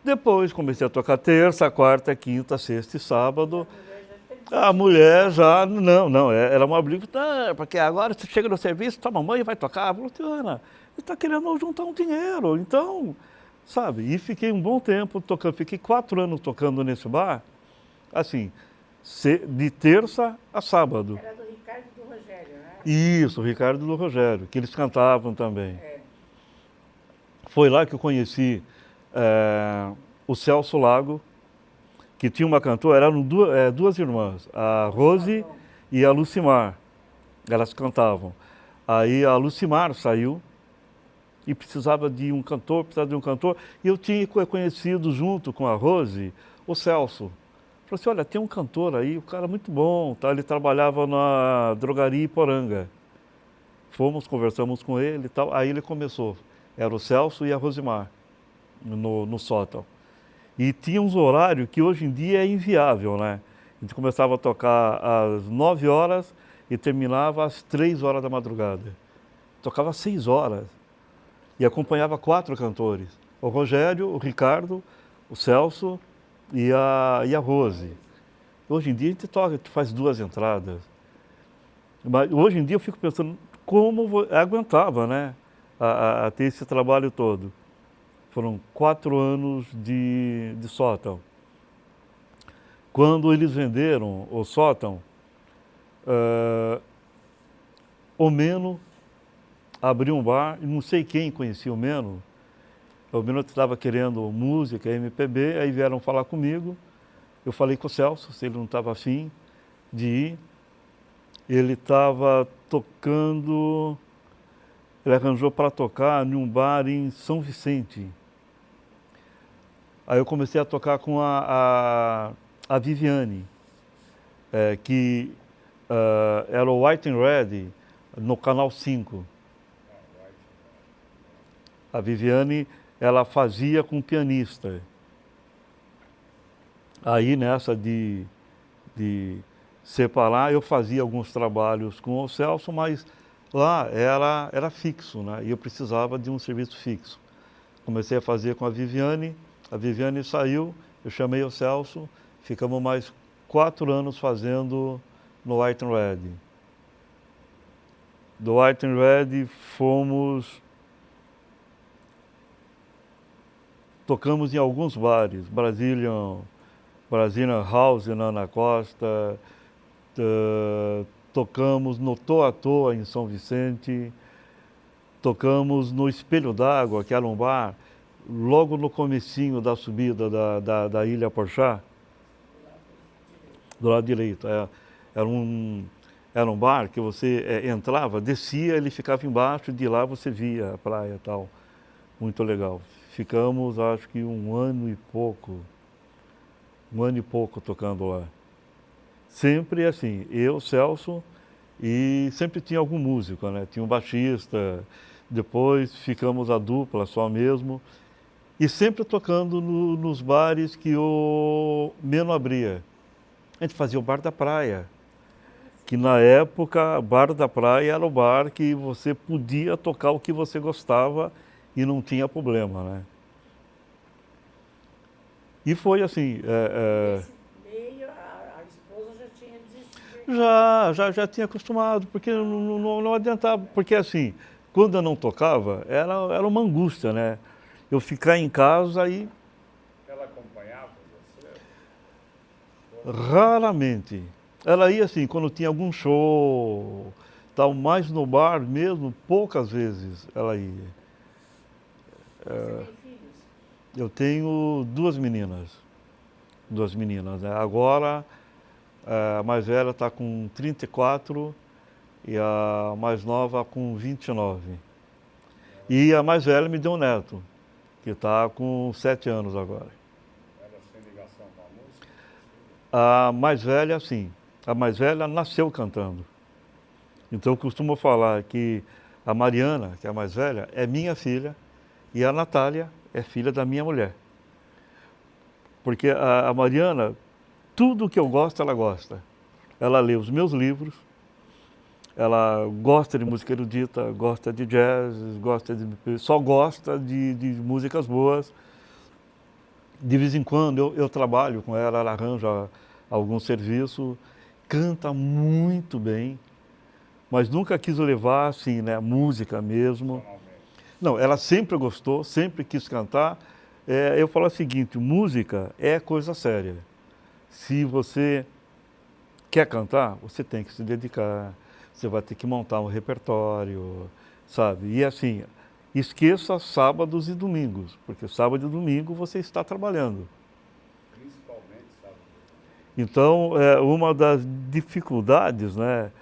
depois comecei a tocar terça, quarta, quinta, sexta e sábado. A mulher já, não, era uma briga, porque agora você chega no serviço, tua mamãe vai tocar. Eu falei, Ana, você está querendo juntar um dinheiro, então, sabe, e fiquei um bom tempo tocando, fiquei 4 anos tocando nesse bar, assim, de terça a sábado. Era do Ricardo e do Rogério, né? Isso, o Ricardo e do Rogério, que eles cantavam também. Foi lá que eu conheci o Celso Lago, que tinha uma cantora, eram duas irmãs, a Rose e a Lucimar. Elas cantavam. Aí a Lucimar saiu e precisava de um cantor, e eu tinha conhecido junto com a Rose o Celso. Falei assim, olha, tem um cantor aí, o cara é muito bom, tá? Ele trabalhava na drogaria Iporanga. Conversamos com ele e tal, aí ele começou. Era o Celso e a Rosimar, no Sótão. E tinha uns horários que hoje em dia é inviável, né? A gente começava a tocar às 9 horas e terminava às 3 horas da madrugada. Tocava às 6 horas e acompanhava 4 cantores. O Rogério, o Ricardo, o Celso e a Rose. Hoje em dia a gente faz 2 entradas. Mas hoje em dia eu fico pensando como aguentava, né? A ter esse trabalho todo. Foram 4 anos de Sótão. Quando eles venderam o Sótão, o Meno abriu um bar, e não sei quem conhecia o Meno. O Meno estava querendo música, MPB, aí vieram falar comigo. Eu falei com o Celso, se ele não estava afim de ir. Ele estava tocando, ele arranjou para tocar em um bar em São Vicente. Aí eu comecei a tocar com a Viviane, que era o White and Red no Canal 5. A Viviane, ela fazia com pianista. Aí nessa de separar, eu fazia alguns trabalhos com o Celso, mas lá era fixo, né? E eu precisava de um serviço fixo. Comecei a fazer com a Viviane saiu, eu chamei o Celso, ficamos mais 4 anos fazendo no White and Red. Do White and Red tocamos em alguns bares, Brazilian House na Ana Costa, tocamos no Toa Toa em São Vicente, tocamos no Espelho d'Água, que era um bar logo no comecinho da subida da Ilha Porchá, do lado direito. Era um bar que você entrava, descia, ele ficava embaixo, e de lá você via a praia e tal. Muito legal. Ficamos, acho que 1 ano e pouco tocando lá. Sempre assim, eu, Celso, e sempre tinha algum músico, né? Tinha um baixista, depois ficamos a dupla só mesmo, e sempre tocando nos bares que o Meno abria. A gente fazia o bar da praia, que na época, o bar da praia era o bar que você podia tocar o que você gostava e não tinha problema, né? E foi assim, Nesse meio, a esposa já tinha desistido. já tinha acostumado, porque não adiantava, porque assim, quando eu não tocava, era uma angústia, né? Eu ficar em casa e Ela acompanhava você? raramente. Ela ia assim, quando tinha algum show, tal, mais no bar mesmo, poucas vezes ela ia. Você tem filhos? Eu tenho duas meninas, né? Agora, a mais velha está com 34 e a mais nova com 29. E a mais velha me deu um neto, que está com 7 anos agora. Ela sem ligação com a música? A mais velha, sim. A mais velha nasceu cantando. Então eu costumo falar que a Mariana, que é a mais velha, é minha filha e a Natália é filha da minha mulher. Porque a Mariana, tudo que eu gosto, ela gosta. Ela lê os meus livros, ela gosta de música erudita, gosta de jazz, só gosta de músicas boas. De vez em quando eu trabalho com ela, ela arranja algum serviço, canta muito bem, mas nunca quis levar assim, né, música mesmo. Profissionalmente. Não, ela sempre gostou, sempre quis cantar. Eu falo o seguinte, música é coisa séria. Se você quer cantar, você tem que se dedicar, você vai ter que montar um repertório, sabe? E assim, esqueça sábados e domingos, porque sábado e domingo você está trabalhando. Principalmente, sabe? Então, uma das dificuldades, né?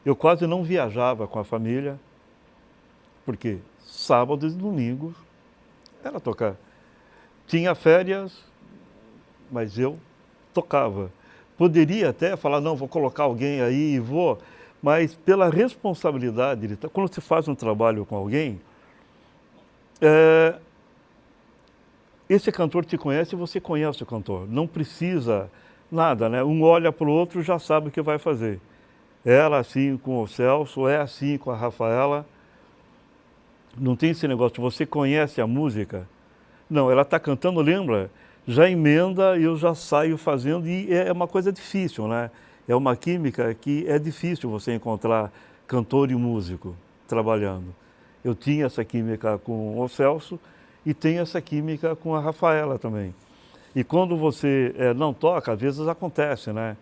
Eu quase não viajava com a família, porque sábados e domingos era tocar. Tinha férias, mas eu tocava. Poderia até falar, não, vou colocar alguém aí e vou, mas pela responsabilidade, quando você faz um trabalho com alguém, esse cantor te conhece e você conhece o cantor. Não precisa nada, né? Um olha para o outro e já sabe o que vai fazer. Ela assim com o Celso, é assim com a Rafaela. Não tem esse negócio, você conhece a música? Não, ela está cantando, lembra? Já emenda e eu já saio fazendo, e é uma coisa difícil, né? É uma química que é difícil você encontrar cantor e músico trabalhando. Eu tinha essa química com o Celso e tenho essa química com a Rafaela também. E quando você não toca, às vezes acontece, né?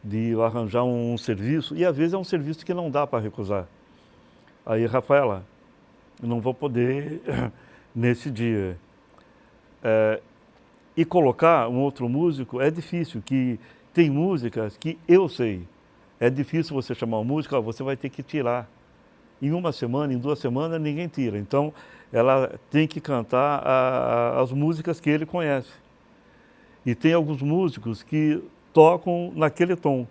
De arranjar um serviço, e às vezes é um serviço que não dá para recusar. Aí, Rafaela, eu não vou poder nesse dia. E colocar um outro músico é difícil, que tem músicas que eu sei. É difícil você chamar um músico, você vai ter que tirar. Em uma semana, em 2 semanas, ninguém tira. Então, ela tem que cantar as músicas que ele conhece. E tem alguns músicos que tocam naquele tom.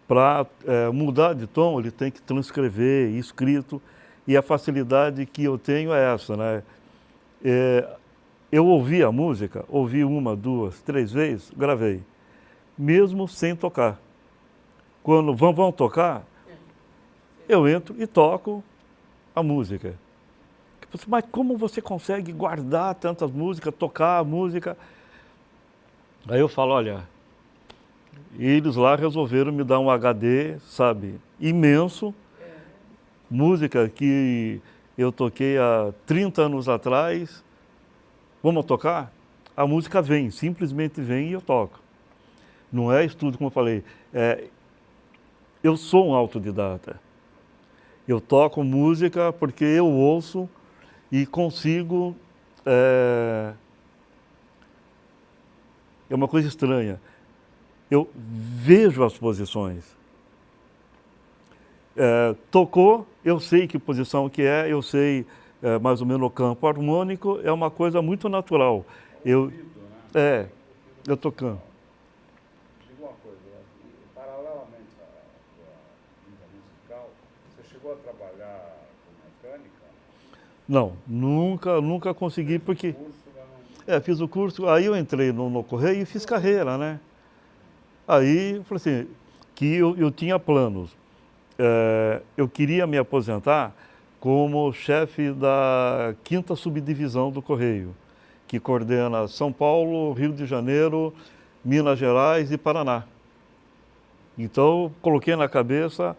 Para mudar de tom, ele tem que transcrever, escrito. E a facilidade que eu tenho é essa, né? Eu ouvi a música, ouvi 1, 2, 3 vezes, gravei, mesmo sem tocar. Quando vão tocar, eu entro e toco a música. Mas como você consegue guardar tantas músicas, tocar a música? Aí eu falo, olha, eles lá resolveram me dar um HD, sabe, imenso, música que eu toquei há 30 anos atrás. Vamos tocar? A música vem, simplesmente vem e eu toco. Não é estudo, como eu falei. Eu sou um autodidata. Eu toco música porque eu ouço e consigo... É uma coisa estranha. Eu vejo as posições. Tocou, eu sei que posição que é, eu sei mais ou menos o campo harmônico, é uma coisa muito natural. Eu tocando. Diga uma coisa, paralelamente à sua vida musical, você chegou a trabalhar com mecânica? Não, nunca consegui, porque... Fiz o curso, aí eu entrei no Correio e fiz carreira, né? Aí, eu falei assim, que eu tinha planos. Eu queria me aposentar como chefe da 5ª subdivisão do Correio, que coordena São Paulo, Rio de Janeiro, Minas Gerais e Paraná. Então, coloquei na cabeça,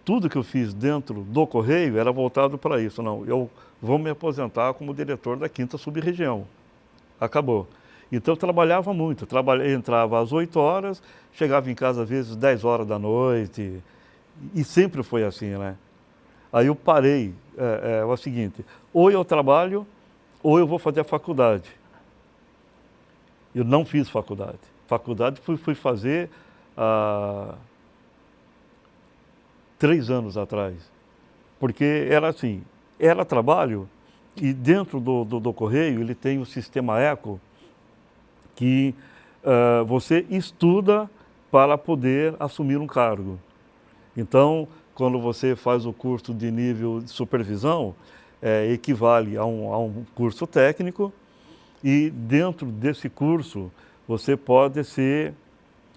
tudo que eu fiz dentro do Correio era voltado para isso. Não, eu vou me aposentar como diretor da 5ª sub-região. Acabou. Então, eu trabalhava muito. Entrava às 8 horas, chegava em casa às vezes 10 horas da noite. E sempre foi assim, né? Aí eu parei. É o seguinte, ou eu trabalho, ou eu vou fazer a faculdade. Eu não fiz faculdade. Faculdade fui fazer 3 anos atrás. Porque era assim, era trabalho, e dentro do Correio ele tem o sistema ECO, que você estuda para poder assumir um cargo. Então, quando você faz o curso de nível de supervisão, equivale a um curso técnico, e dentro desse curso você pode ser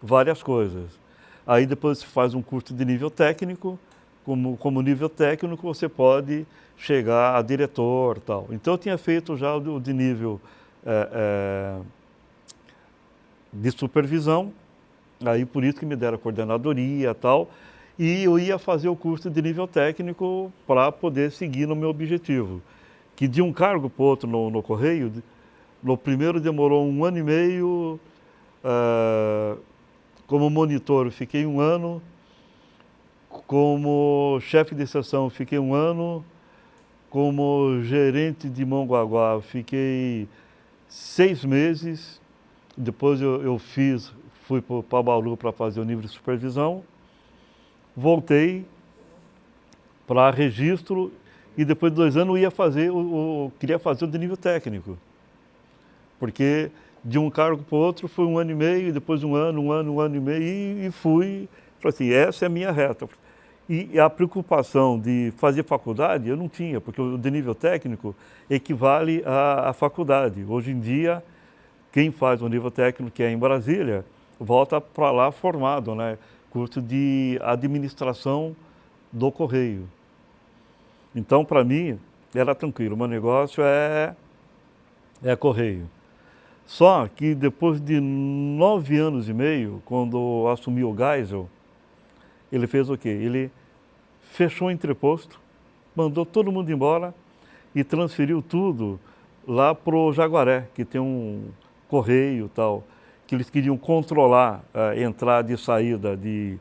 várias coisas. Aí depois você faz um curso de nível técnico, como nível técnico você pode chegar a diretor e tal. Então eu tinha feito já o de nível de supervisão, aí por isso que me deram a coordenadoria e tal, e eu ia fazer o curso de nível técnico para poder seguir no meu objetivo, que de um cargo para o outro no Correio, no primeiro demorou 1 ano e meio, como monitor eu fiquei 1 ano, como chefe de seção fiquei 1 ano, como gerente de Mongaguá fiquei 6 meses, depois fui para Bauru para fazer o nível de supervisão, voltei para registro e depois de 2 anos eu ia fazer queria fazer o de nível técnico. Porque de um cargo para o outro foi 1 ano e meio, depois 1 ano, 1 ano e meio, e fui, falei assim, essa é a minha reta. E a preocupação de fazer faculdade eu não tinha, porque o de nível técnico equivale à faculdade. Hoje em dia, quem faz o nível técnico, que é em Brasília, volta para lá formado, né? Curso de administração do Correio. Então, para mim, era tranquilo. O meu negócio é Correio. Só que depois de 9 anos e meio, quando assumiu o Geisel, ele fez o quê? Ele fechou o entreposto, mandou todo mundo embora e transferiu tudo lá para o Jaguaré, que tem um correio e tal, que eles queriam controlar a entrada e saída de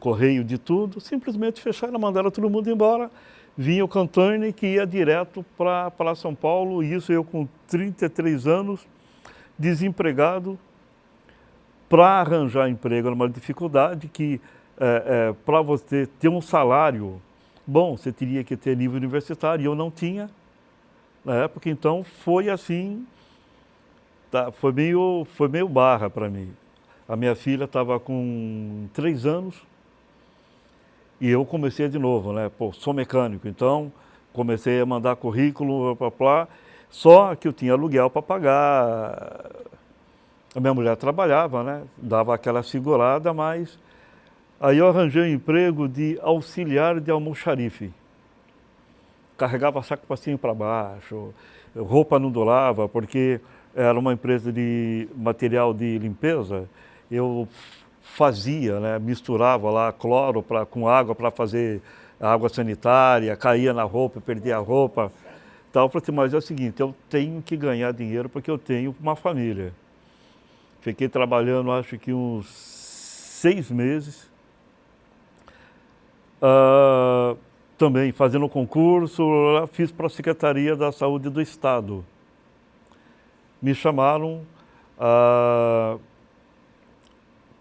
correio, de tudo, simplesmente fecharam, mandaram todo mundo embora. Vinha o Cantone, que ia direto para São Paulo, e isso eu com 33 anos, desempregado, para arranjar emprego era uma dificuldade, que para você ter um salário bom, você teria que ter nível universitário, e eu não tinha na época, então foi assim, foi meio barra para mim. A minha filha estava com 3 anos e eu comecei de novo, né? Pô, sou mecânico, então comecei a mandar currículo para lá, só que eu tinha aluguel para pagar. A minha mulher trabalhava, né? Dava aquela segurada, mas aí eu arranjei um emprego de auxiliar de almoxarife. Carregava saco para cima e para baixo, roupa não dourava, porque era uma empresa de material de limpeza. Eu fazia, né, misturava lá cloro com água para fazer água sanitária, caía na roupa, perdia a roupa. Então, eu falei assim, mas é o seguinte, eu tenho que ganhar dinheiro porque eu tenho uma família. Fiquei trabalhando, acho que uns 6 meses. Também fazendo concurso, fiz para a Secretaria da Saúde do Estado. Me chamaram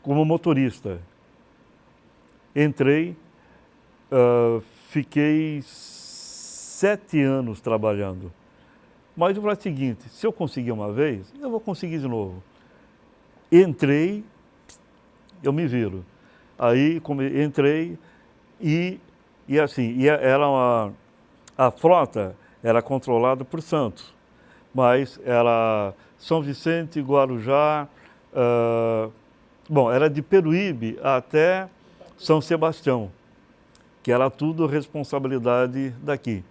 como motorista. Entrei, fiquei 7 anos trabalhando. Mas eu falei o seguinte, se eu conseguir uma vez, eu vou conseguir de novo. Entrei, eu me viro. Aí entrei e assim, a frota era controlada por Santos. mas era São Vicente, Guarujá, bom, era de Peruíbe até São Sebastião, que era tudo responsabilidade daqui.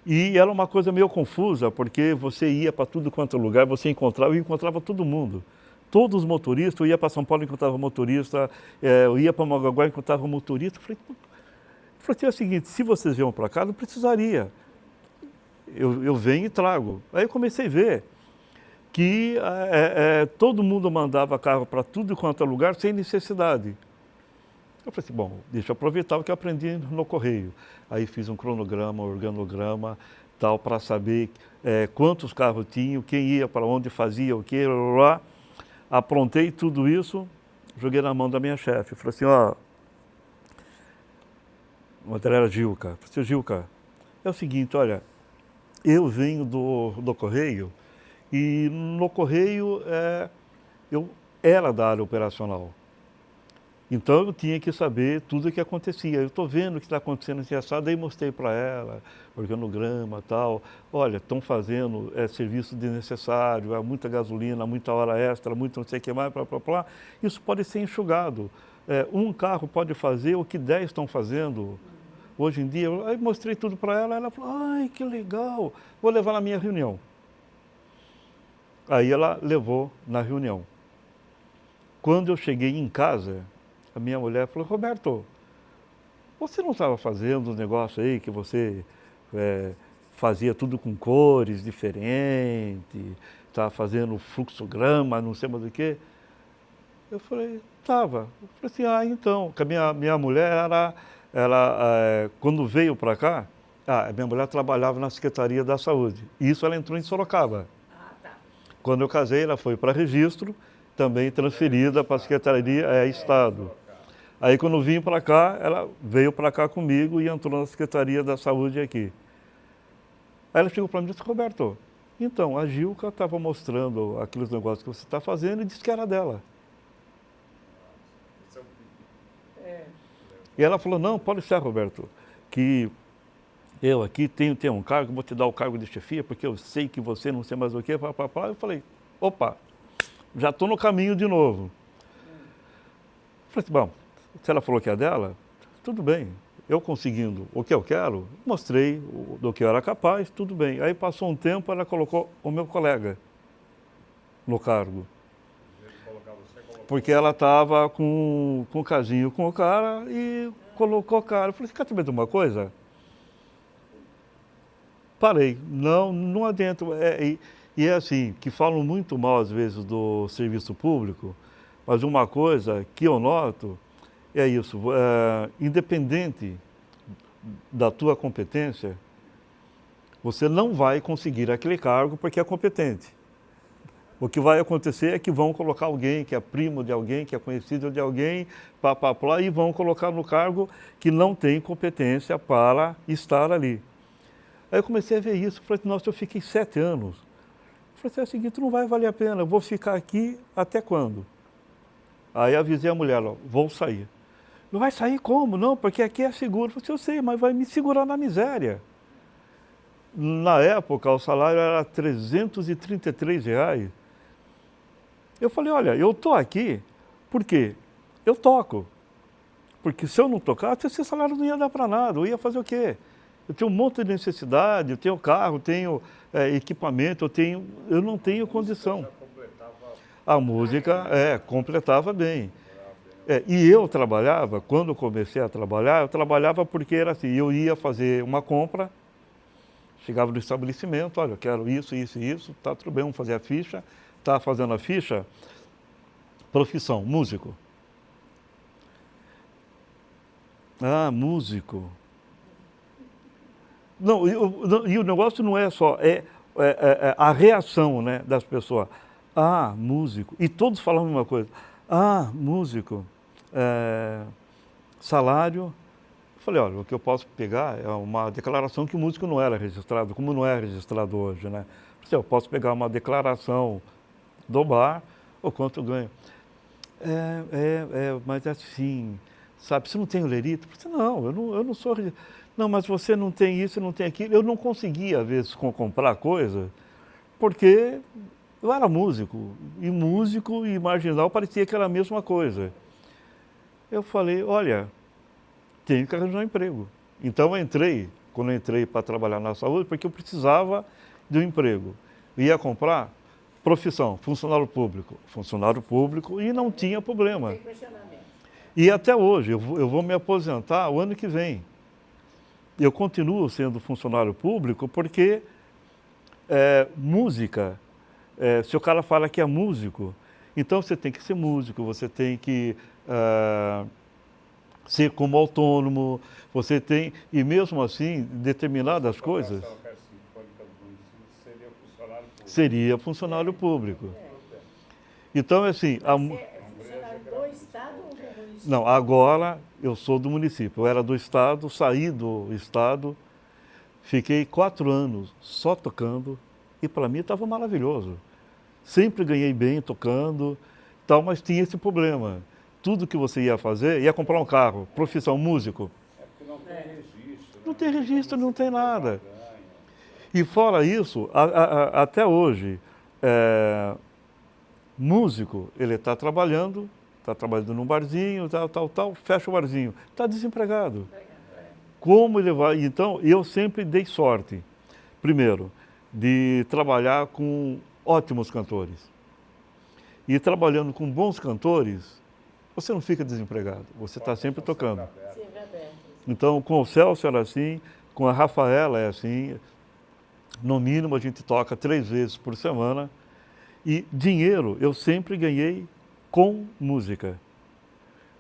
E era uma coisa meio confusa, porque você ia para tudo quanto é lugar, você encontrava todo mundo. Todos os motoristas, eu ia para São Paulo e encontrava motorista, eu ia para Mongaguá e encontrava motorista. Eu falei, é o seguinte, se vocês viam para cá, não precisaria. Eu venho e trago. Aí eu comecei a ver que todo mundo mandava carro para tudo quanto é lugar sem necessidade. Eu falei assim, bom, deixa eu aproveitar o que eu aprendi no Correio. Aí fiz um cronograma, organograma, tal, para saber quantos carros tinham, quem ia para onde, fazia o quê, lá. Aprontei tudo isso, joguei na mão da minha chefe. Falei assim, ó, a matéria era Gilca. Falei assim, Gilca, é o seguinte, olha, eu venho do Correio e no Correio eu era da área operacional. Então eu tinha que saber tudo o que acontecia. Eu estou vendo o que está acontecendo assim, assado, aí mostrei para ela, organograma e tal. Olha, estão fazendo serviço desnecessário, há muita gasolina, muita hora extra, muito não sei o que mais, blá, blá, blá. Isso pode ser enxugado. Um carro pode fazer o que 10 estão fazendo hoje em dia. Aí mostrei tudo para ela, ela falou, ai, que legal, vou levar na minha reunião. Aí ela levou na reunião. Quando eu cheguei em casa, a minha mulher falou, Roberto, você não estava fazendo um negócio aí que você fazia tudo com cores diferentes, estava fazendo fluxograma, não sei mais o quê? Eu falei, estava. Eu falei assim, então, que a minha mulher, quando veio para cá, a minha mulher trabalhava na Secretaria da Saúde, e isso ela entrou em Sorocaba. Quando eu casei, ela foi para registro, também transferida para a Secretaria Estado. Aí quando eu vim para cá, ela veio para cá comigo e entrou na Secretaria da Saúde aqui. Aí ela chegou para mim e disse, Roberto, então, a Gilca estava mostrando aqueles negócios que você está fazendo e disse que era dela. E ela falou, não, pode ser, Roberto, que eu aqui tenho um cargo, vou te dar o cargo de chefia, porque eu sei que você não sei mais o quê, papapá. Eu falei, opa, já estou no caminho de novo. Eu falei, bom, se ela falou que é dela, tudo bem. Eu conseguindo o que eu quero, mostrei do que eu era capaz, tudo bem. Aí passou um tempo, ela colocou o meu colega no cargo. Porque ela estava com um casinho com o cara e colocou o cara. Eu falei, quer saber de uma coisa? Parei. Não adianta. E é assim, que falam muito mal às vezes do serviço público, mas uma coisa que eu noto é isso, independente da tua competência, você não vai conseguir aquele cargo porque é competente. O que vai acontecer é que vão colocar alguém que é primo de alguém, que é conhecido de alguém, e vão colocar no cargo que não tem competência para estar ali. Aí eu comecei a ver isso, falei, nossa, eu fiquei 7 anos. Eu falei, é o seguinte, não vai valer a pena, eu vou ficar aqui até quando? Aí avisei a mulher, vou sair. Não vai sair como? Não, porque aqui é seguro. Eu falei, eu sei, mas vai me segurar na miséria. Na época, o salário era R$333. Eu falei, olha, eu estou aqui porque eu toco. Porque se eu não tocasse, esse salário não ia dar para nada. Eu ia fazer o quê? Eu tenho um monte de necessidade, eu tenho carro, tenho equipamento, eu não tenho condição. A música completava bem. E eu trabalhava, quando eu comecei a trabalhar, eu trabalhava porque era assim, eu ia fazer uma compra, chegava no estabelecimento, olha, eu quero isso, isso e isso, tá tudo bem, vamos fazer a ficha. Tá fazendo a ficha, profissão, músico. Ah, músico. Não, e o negócio não é só, a reação, né, das pessoas. Ah, músico. E todos falavam a mesma coisa. Ah, músico. Salário. Eu falei, olha, o que eu posso pegar é uma declaração que o músico não era registrado, como não é registrado hoje, né? Eu posso pegar uma declaração do bar, ou quanto eu ganho. Mas assim, sabe, você não tem olerita? Eu falei, não, eu não sou... Não, mas você não tem isso, não tem aquilo. Eu não conseguia, às vezes, comprar coisa, porque eu era músico e marginal parecia que era a mesma coisa. Eu falei, olha, tenho que arranjar um emprego. Então quando eu entrei para trabalhar na saúde, porque eu precisava de um emprego. Ia comprar profissão, funcionário público e não tinha problema. Tem questionamento. E até hoje, eu vou me aposentar o ano que vem. Eu continuo sendo funcionário público porque música, se o cara fala que é músico, então você tem que ser músico, você tem que ser como autônomo, você tem, e mesmo assim, determinadas coisas, seria funcionário público. Então, assim... Você é funcionário do Estado ou do município? Não, agora eu sou do município. Eu era do Estado, saí do Estado, fiquei 4 anos só tocando e para mim estava maravilhoso. Sempre ganhei bem tocando, tal, mas tinha esse problema. Tudo que você ia fazer, ia comprar um carro, profissão, músico. É porque não tem registro. Não tem registro, não tem nada. E fora isso, até hoje, músico, ele está trabalhando num barzinho, tal, fecha o barzinho, está desempregado. Como ele vai? Então, eu sempre dei sorte, primeiro, de trabalhar com ótimos cantores. E trabalhando com bons cantores, você não fica desempregado, você está sempre tocando. Sempre aberto. Então, com o Celso era assim, com a Rafaela é assim, no mínimo a gente toca 3 vezes por semana. E dinheiro eu sempre ganhei com música.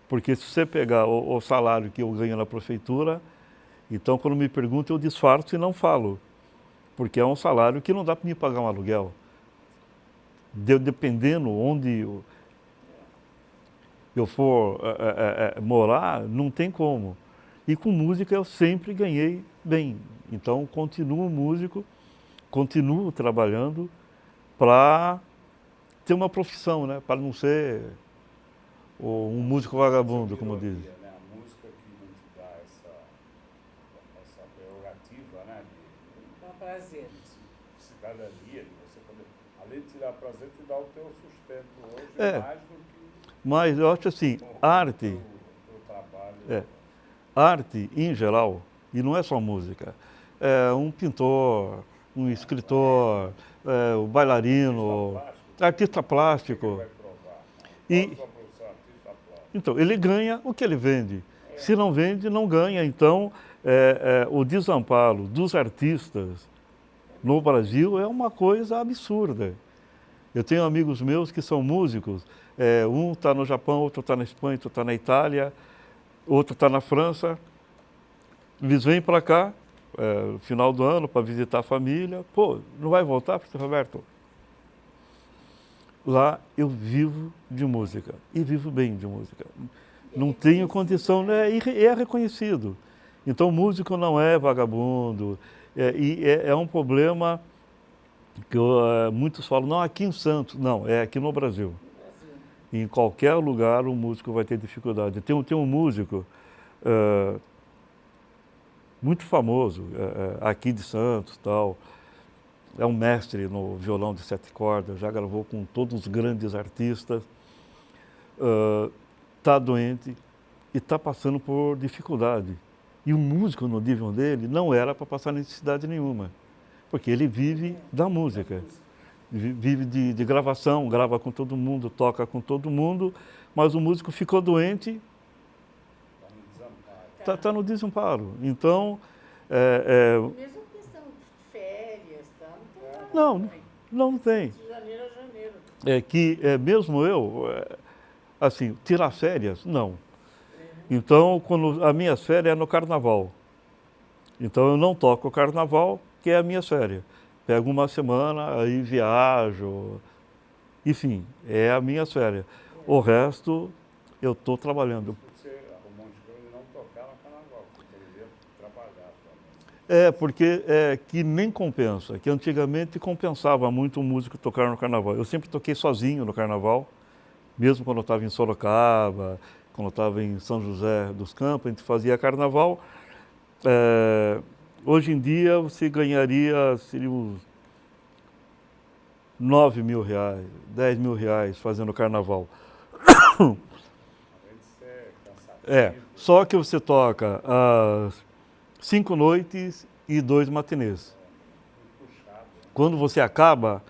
Porque se você pegar o salário que eu ganho na prefeitura, então quando me perguntam eu disfarço e não falo. Porque é um salário que não dá para me pagar um aluguel. Dependendo onde eu for morar, não tem como. E com música eu sempre ganhei bem. Então continuo músico, continuo trabalhando para ter uma profissão, né? Para não ser um músico vagabundo, como diz. Né? A música que não te dá essa prerrogativa, né? Dá prazer. De cidadania, de você poder, além de te dar prazer, te dá o teu sustento hoje, mais do que mas eu acho assim, arte, o trabalho. Arte em geral, e não é só música, um pintor, um escritor, o bailarino, artista plástico. E, então, ele ganha o que ele vende. Se não vende, não ganha. Então, o desamparo dos artistas no Brasil é uma coisa absurda. Eu tenho amigos meus que são músicos, um está no Japão, outro está na Espanha, outro está na Itália, outro está na França. Eles vêm para cá, no final do ano, para visitar a família. Pô, não vai voltar, professor Roberto? Lá eu vivo de música, e vivo bem de música. Não tenho condição, né? E é reconhecido. Então, músico não é vagabundo, e é um problema que muitos falam, não, aqui em Santos. Não, é aqui no Brasil. Em qualquer lugar o músico vai ter dificuldade. Tem um músico muito famoso, aqui de Santos, tal. É um mestre no violão de 7 cordas, já gravou com todos os grandes artistas. Está doente e está passando por dificuldade. E o músico no nível dele não era para passar necessidade nenhuma, porque ele vive da música. Vive de gravação, grava com todo mundo, toca com todo mundo, mas o músico ficou doente, está no desamparo. Então, Mesmo questão de férias, tá? não tem. De janeiro a janeiro. É que mesmo eu, assim, tirar férias, não. Então, quando a minha férias é no carnaval. Então, eu não toco o carnaval, que é a minha férias. Pego uma semana, aí viajo, enfim, é a minha férias. O resto, eu estou trabalhando. Você arrumou um esquema de não tocar no carnaval, porque ele ia trabalhar também. Porque que nem compensa, que antigamente compensava muito um músico tocar no carnaval. Eu sempre toquei sozinho no carnaval, mesmo quando eu estava em Sorocaba, quando eu estava em São José dos Campos, a gente fazia carnaval. Hoje em dia você ganharia, seria R$ 9.000, R$ 10.000 fazendo carnaval. Além de ser cansativo. Só que você toca as 5 noites e 2 matinês. Puxado, né? Quando você acaba,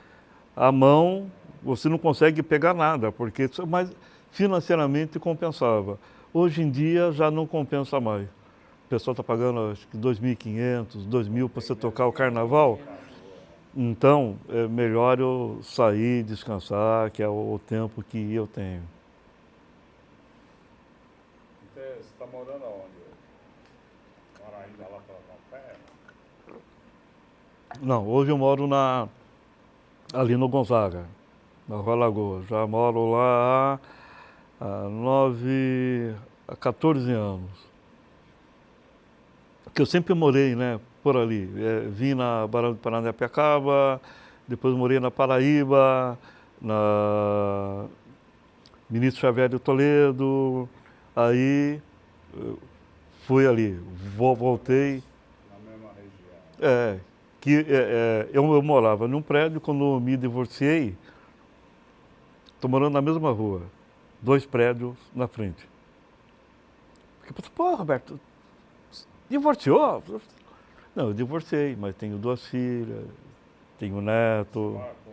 a mão, você não consegue pegar nada, mas financeiramente compensava. Hoje em dia já não compensa mais. O pessoal está pagando acho que 2.500, 2.000 para você tocar o carnaval. Então, é melhor eu sair, descansar, que é o tempo que eu tenho. Então, você está morando aonde hoje? Mora ainda lá pela Campé? Não, hoje eu moro ali no Gonzaga, na Rua Lagoa. Já moro lá há 14 anos. Porque eu sempre morei, né, por ali. Vim na Barão de Paranapiacaba, depois morei na Paraíba, na Ministro Xavier de Toledo, aí fui ali, voltei. Na mesma região. Eu morava num prédio, quando eu me divorciei, estou morando na mesma rua, 2 prédios na frente. Porque, pô, Roberto, divorciou? Não, eu divorciei, mas tenho 2 filhas, tenho um neto. Mora com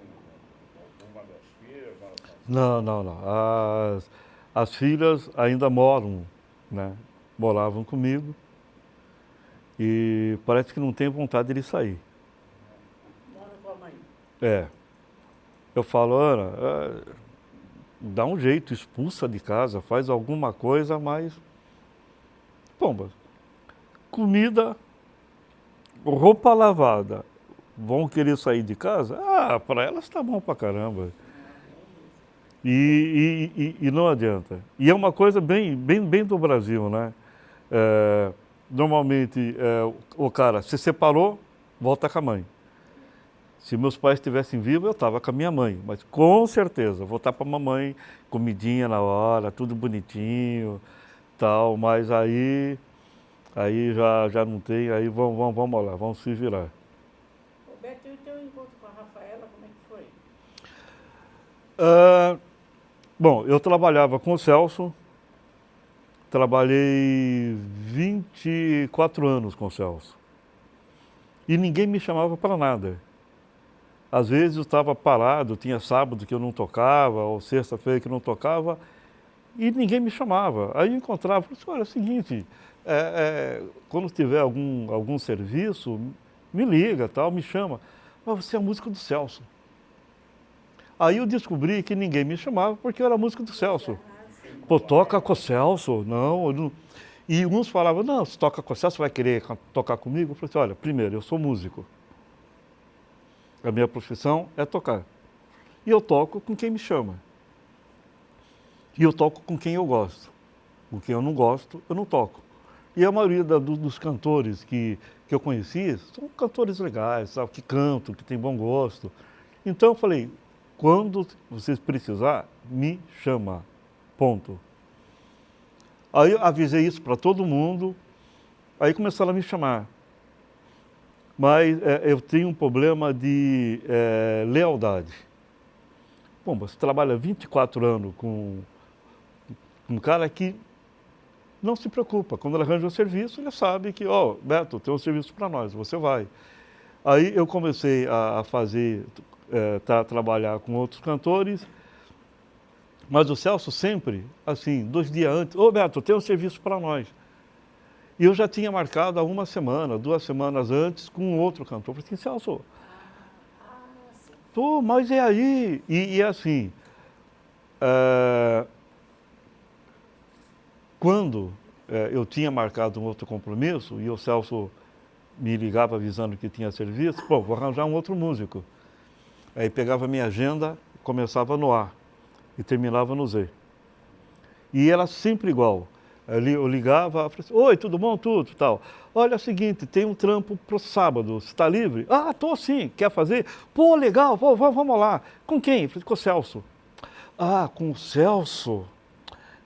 uma das filhas? Mora Não. As filhas ainda moram, né? Moravam comigo e parece que não tem vontade de sair. Mora com a mãe. Eu falo, Ana, dá um jeito, expulsa de casa, faz alguma coisa, mas... Pomba, comida, roupa lavada, vão querer sair de casa? Para elas tá bom pra caramba. E não adianta. E é uma coisa bem do Brasil, né? Normalmente, o cara se separou, volta com a mãe. Se meus pais estivessem vivos, eu estava com a minha mãe. Mas com certeza, voltar para a mamãe, comidinha na hora, tudo bonitinho, tal. Mas aí já não tem, aí vamos lá, vamos se virar. Roberto, e o teu encontro com a Rafaela, como é que foi? Bom, eu trabalhava com o Celso, trabalhei 24 anos com o Celso. E ninguém me chamava para nada. Às vezes eu estava parado, tinha sábado que eu não tocava, ou sexta-feira que eu não tocava, e ninguém me chamava. Aí eu encontrava, falei assim, olha, é o seguinte, quando tiver algum serviço, me liga, tal, me chama. Mas você é a música do Celso. Aí eu descobri que ninguém me chamava porque eu era a música do Celso. Pô, toca com o Celso? Não, eu não. E uns falavam, não, se toca com o Celso, vai querer tocar comigo? Eu falei assim, olha, primeiro, eu sou músico. A minha profissão é tocar. E eu toco com quem me chama. E eu toco com quem eu gosto. Com quem eu não gosto, eu não toco. E a maioria dos cantores que eu conheci são cantores legais, sabe, que cantam, que têm bom gosto. Então eu falei, quando vocês precisar, me chama. Ponto. Aí eu avisei isso para todo mundo, aí começaram a me chamar. Mas eu tenho um problema de lealdade. Bom, você trabalha 24 anos com um cara que não se preocupa. Quando ele arranja um serviço, ele sabe que, Beto, tem um serviço para nós, você vai. Aí eu comecei a trabalhar com outros cantores, mas o Celso sempre, assim, 2 dias antes, Beto, tem um serviço para nós. E eu já tinha marcado há 1 semana, 2 semanas antes, com um outro cantor. Eu falei assim, Celso, mas é aí. E assim, quando eu tinha marcado um outro compromisso, e o Celso me ligava avisando que tinha serviço, vou arranjar um outro músico. Aí pegava a minha agenda, começava no A e terminava no Z. E era sempre igual. Eu ligava, falei assim, oi, tudo bom? Tudo, tal. Olha, é o seguinte, tem um trampo pro sábado, você está livre? Tô sim, quer fazer? Pô, legal, vamos lá. Com quem? Falei, com o Celso. Com o Celso?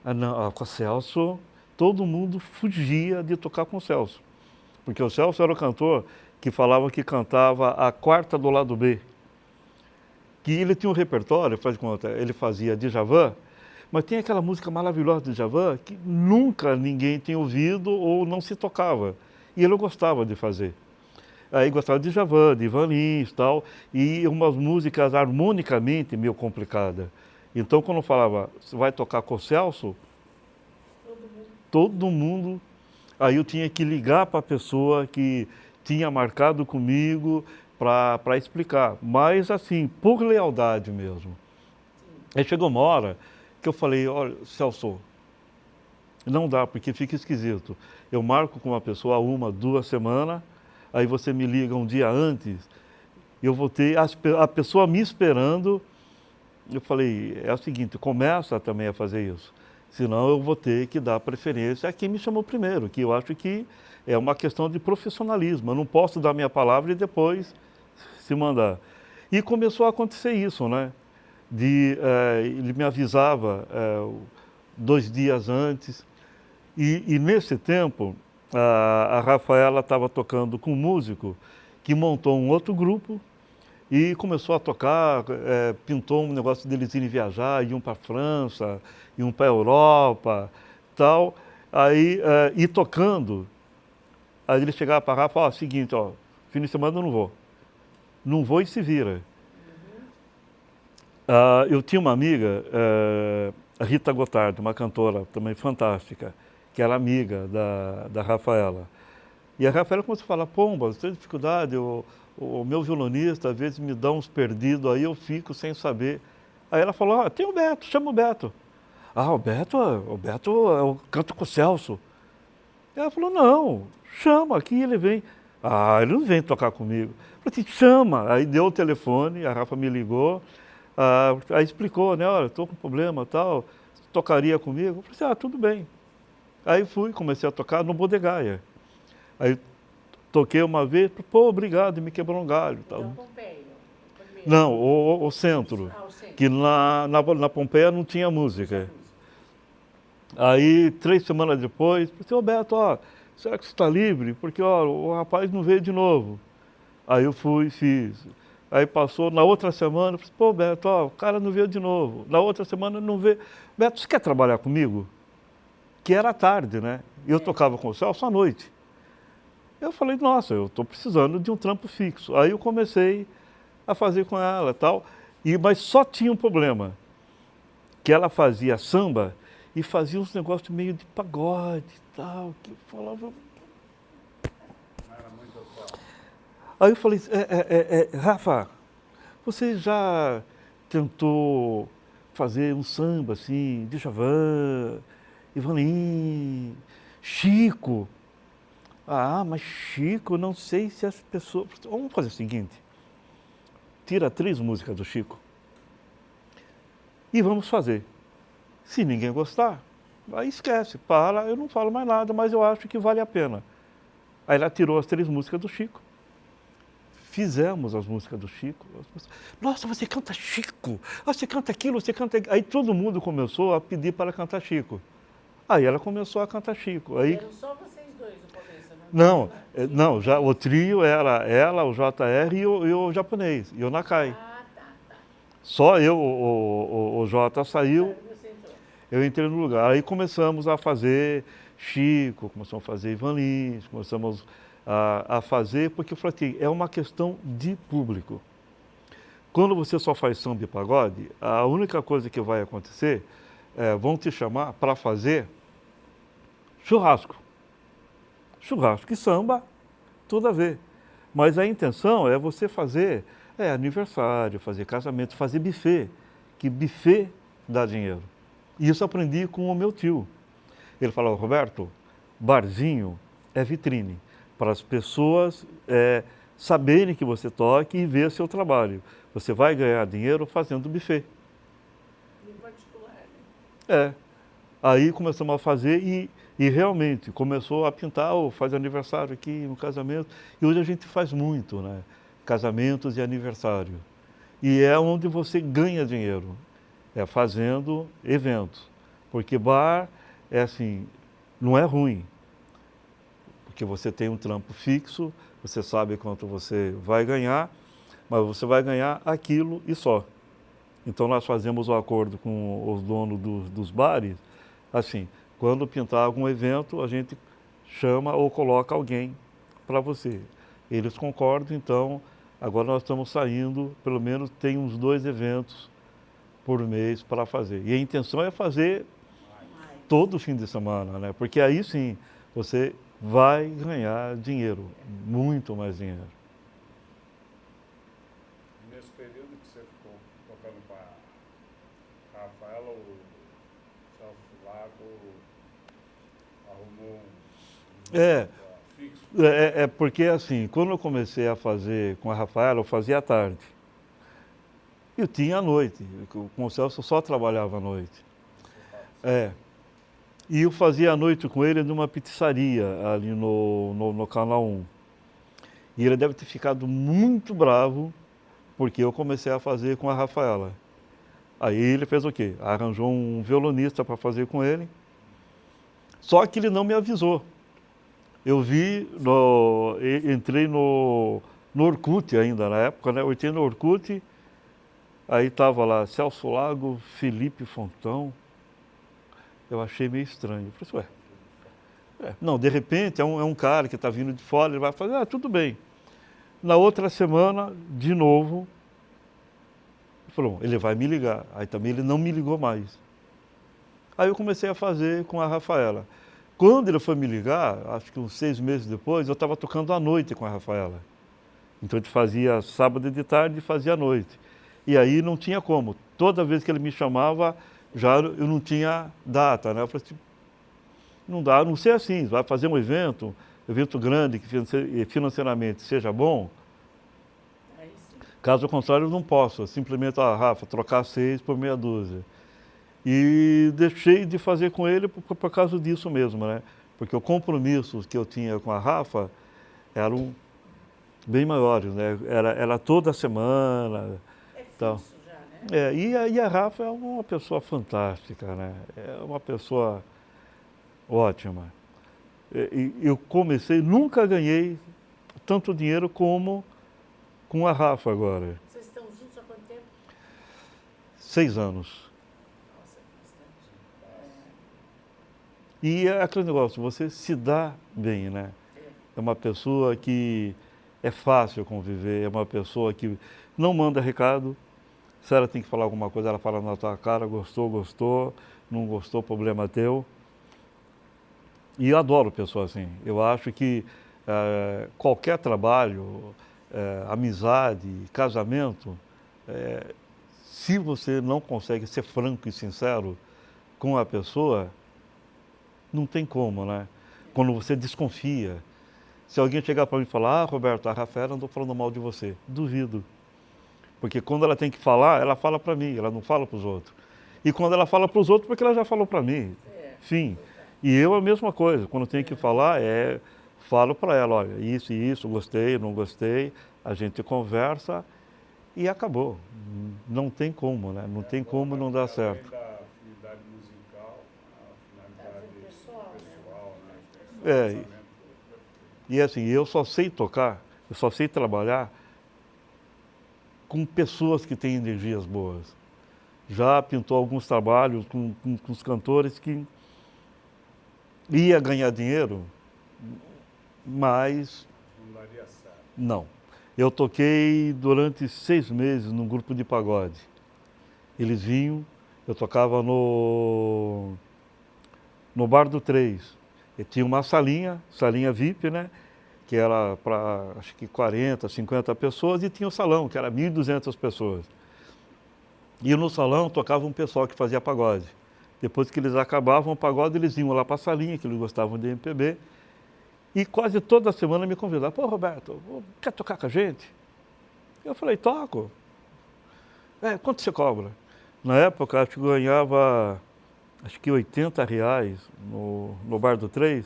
Não, com o Celso, todo mundo fugia de tocar com o Celso. Porque o Celso era o cantor que falava que cantava a quarta do lado B. que ele tinha um repertório, faz de conta, ele fazia Djavan, mas tem aquela música maravilhosa do Djavan que nunca ninguém tinha ouvido ou não se tocava. E ele gostava de fazer. Aí gostava de Djavan, de Ivan Lins e tal, e umas músicas harmonicamente meio complicadas. Então, quando eu falava, você vai tocar com o Celso, todo mundo, aí eu tinha que ligar para a pessoa que tinha marcado comigo para explicar, mas assim, por lealdade mesmo. Aí chegou uma hora que eu falei, olha, Celso, não dá, porque fica esquisito. Eu marco com uma pessoa 1, 2 semanas, aí você me liga um dia antes, eu vou ter a pessoa me esperando. Eu falei, é o seguinte, começa também a fazer isso, senão eu vou ter que dar preferência a quem me chamou primeiro, que eu acho que é uma questão de profissionalismo. Eu não posso dar minha palavra e depois se mandar. E começou a acontecer isso, né? Ele me avisava 2 dias antes, e nesse tempo a Rafaela estava tocando com um músico que montou um outro grupo e começou a tocar, pintou um negócio deles irem viajar, iam para a França, iam para a Europa, tal. Aí, e tocando, aí ele chegava para a Rafa e falava, seguinte, ó, fim de semana eu não vou. Não vou e se vira. Eu tinha uma amiga, a Rita Gotardo, uma cantora também fantástica, que era amiga da Rafaela. E a Rafaela começou a falar, pomba, você tem dificuldade, o meu violonista às vezes me dá uns perdidos, aí eu fico sem saber. Aí ela falou, tem o Beto, chama o Beto. O Beto eu canto com o Celso. E ela falou, não, chama, aqui ele vem. Ele não vem tocar comigo. Eu falei, chama. Aí deu o telefone, a Rafa me ligou, aí explicou, né, olha, estou com problema e tal, tocaria comigo? Eu falei, tudo bem. Aí comecei a tocar no Bodegaia. Aí toquei uma vez, pô, obrigado, me quebrou um galho. Tal. Pompeia, não, o centro, o centro. Que na Pompeia não tinha música. Aí, 3 semanas depois, falei, Beto, será que você está livre? Porque o rapaz não veio de novo. Aí eu fui, fiz. Aí passou, na outra semana, falei, pô, Beto, o cara não veio de novo. Na outra semana não veio. Beto, você quer trabalhar comigo? Que era tarde, né? Eu tocava com o Celso à noite. Eu falei, nossa, eu estou precisando de um trampo fixo. Aí eu comecei a fazer com ela e tal, mas só tinha um problema, que ela fazia samba e fazia uns negócios meio de pagode e tal, que eu falava... Era muito só. Aí eu falei, Rafa, você já tentou fazer um samba assim, Djavan, Ivan Lins, Chico? Mas Chico, não sei se as pessoas... Vamos fazer o seguinte, tira 3 músicas do Chico e vamos fazer. Se ninguém gostar, aí esquece, eu não falo mais nada, mas eu acho que vale a pena. Aí ela tirou as 3 músicas do Chico, fizemos as músicas do Chico. Nossa, você canta Chico, você canta aquilo, você canta... Aí todo mundo começou a pedir para ela cantar Chico. Aí ela começou a cantar Chico. Aí... Eram só vocês dois no começo, né? Não, já o trio era ela, o JR e o japonês, e o Nakai. Tá. Só eu, o Jota saiu, Você entrou. eu entrei no lugar. Aí começamos a fazer Chico, começamos a fazer Ivan Lins, começamos a fazer, porque eu falei assim, é uma questão de público. Quando você só faz samba e pagode, a única coisa que vai acontecer vão te chamar para fazer churrasco. Churrasco e samba, tudo a ver. Mas a intenção é você fazer aniversário, fazer casamento, fazer buffet, que buffet dá dinheiro. E isso aprendi com o meu tio. Ele falava, Roberto, barzinho é vitrine, para as pessoas saberem que você toca e ver seu trabalho. Você vai ganhar dinheiro fazendo buffet. Em particular, né? Aí começamos a fazer e realmente começou a pintar, faz aniversário aqui no casamento. E hoje a gente faz muito, né? Casamentos e aniversário. E é onde você ganha dinheiro, fazendo eventos. Porque bar não é ruim. Porque você tem um trampo fixo, você sabe quanto você vai ganhar, mas você vai ganhar aquilo e só. Então nós fazemos o acordo com os donos dos bares, assim, quando pintar algum evento, a gente chama ou coloca alguém para você. Eles concordam, então agora nós estamos saindo, pelo menos tem uns 2 eventos por mês para fazer. E a intenção é fazer todo fim de semana, né? Porque aí sim você vai ganhar dinheiro, muito mais dinheiro. Nesse período que você ficou tocando para a Rafaela, o Celso Lago arrumou fixo? É porque assim, quando eu comecei a fazer com a Rafaela, eu fazia à tarde. Eu tinha à noite, com o Celso eu só trabalhava à noite. E eu fazia à noite com ele numa pizzaria ali no Canal 1. E ele deve ter ficado muito bravo, porque eu comecei a fazer com a Rafaela. Aí ele fez o quê? Arranjou um violonista para fazer com ele, só que ele não me avisou. Eu entrei no Orkut ainda na época, né? Eu entrei no Orkut, aí estava lá Celso Lago, Felipe Fontão. Eu achei meio estranho. Eu falei, não, de repente é um cara que está vindo de fora, ele vai fazer, tudo bem. Na outra semana, de novo, ele falou, ele vai me ligar. Aí também ele não me ligou mais. Aí eu comecei a fazer com a Rafaela. Quando ele foi me ligar, acho que uns 6 meses depois, eu estava tocando à noite com a Rafaela. Então a gente fazia sábado de tarde e fazia à noite. E aí não tinha como. Toda vez que ele me chamava, já eu não tinha data, né? Eu falei assim, não dá, a não ser assim, vai fazer um evento grande que financeiramente seja bom. Caso contrário, eu não posso, simplesmente, Rafa, trocar 6 por meia dúzia. E deixei de fazer com ele por causa disso mesmo, né? Porque os compromissos que eu tinha com a Rafa eram bem maiores, né? Era toda semana. Então. Já, né? E a Rafa é uma pessoa fantástica, né? É uma pessoa ótima. Eu comecei, nunca ganhei tanto dinheiro como com a Rafa agora. Vocês estão juntos há quanto tempo? 6 anos. Nossa, bastante. E é aquele negócio, você se dá bem, né? É uma pessoa que é fácil conviver, é uma pessoa que não manda recado. Se ela tem que falar alguma coisa, ela fala na tua cara, gostou, gostou, não gostou, problema teu. E eu adoro pessoas assim. Eu acho que qualquer trabalho, amizade, casamento, se você não consegue ser franco e sincero com a pessoa, não tem como, né? Quando você desconfia. Se alguém chegar para mim e falar, Roberto, a Rafaela andou falando mal de você. Duvido. Porque quando ela tem que falar, ela fala para mim, ela não fala para os outros. E quando ela fala para os outros, porque ela já falou para mim. Fim. E eu a mesma coisa, quando tenho que falar, falo para ela, olha, isso e isso, gostei, não gostei, a gente conversa e acabou. Não tem como, né? Não tem como não dar certo. Além da afinidade musical, a afinidade pessoal, né? E assim, eu só sei tocar, eu só sei trabalhar com pessoas que têm energias boas. Já pintou alguns trabalhos com os cantores que ia ganhar dinheiro, mas não daria certo. Não. Eu toquei durante 6 meses num grupo de pagode. Eles vinham, eu tocava no Bar do 3. E tinha uma salinha VIP, né? Que era para, acho que 40, 50 pessoas, e tinha o salão, que era 1.200 pessoas. E no salão tocava um pessoal que fazia pagode. Depois que eles acabavam o pagode, eles iam lá para a salinha, que eles gostavam de MPB, e quase toda semana me convidavam. Pô, Roberto, quer tocar com a gente? Eu falei, toco. Quanto você cobra? Na época, acho que eu ganhava, acho que R$80 no Bar do 3,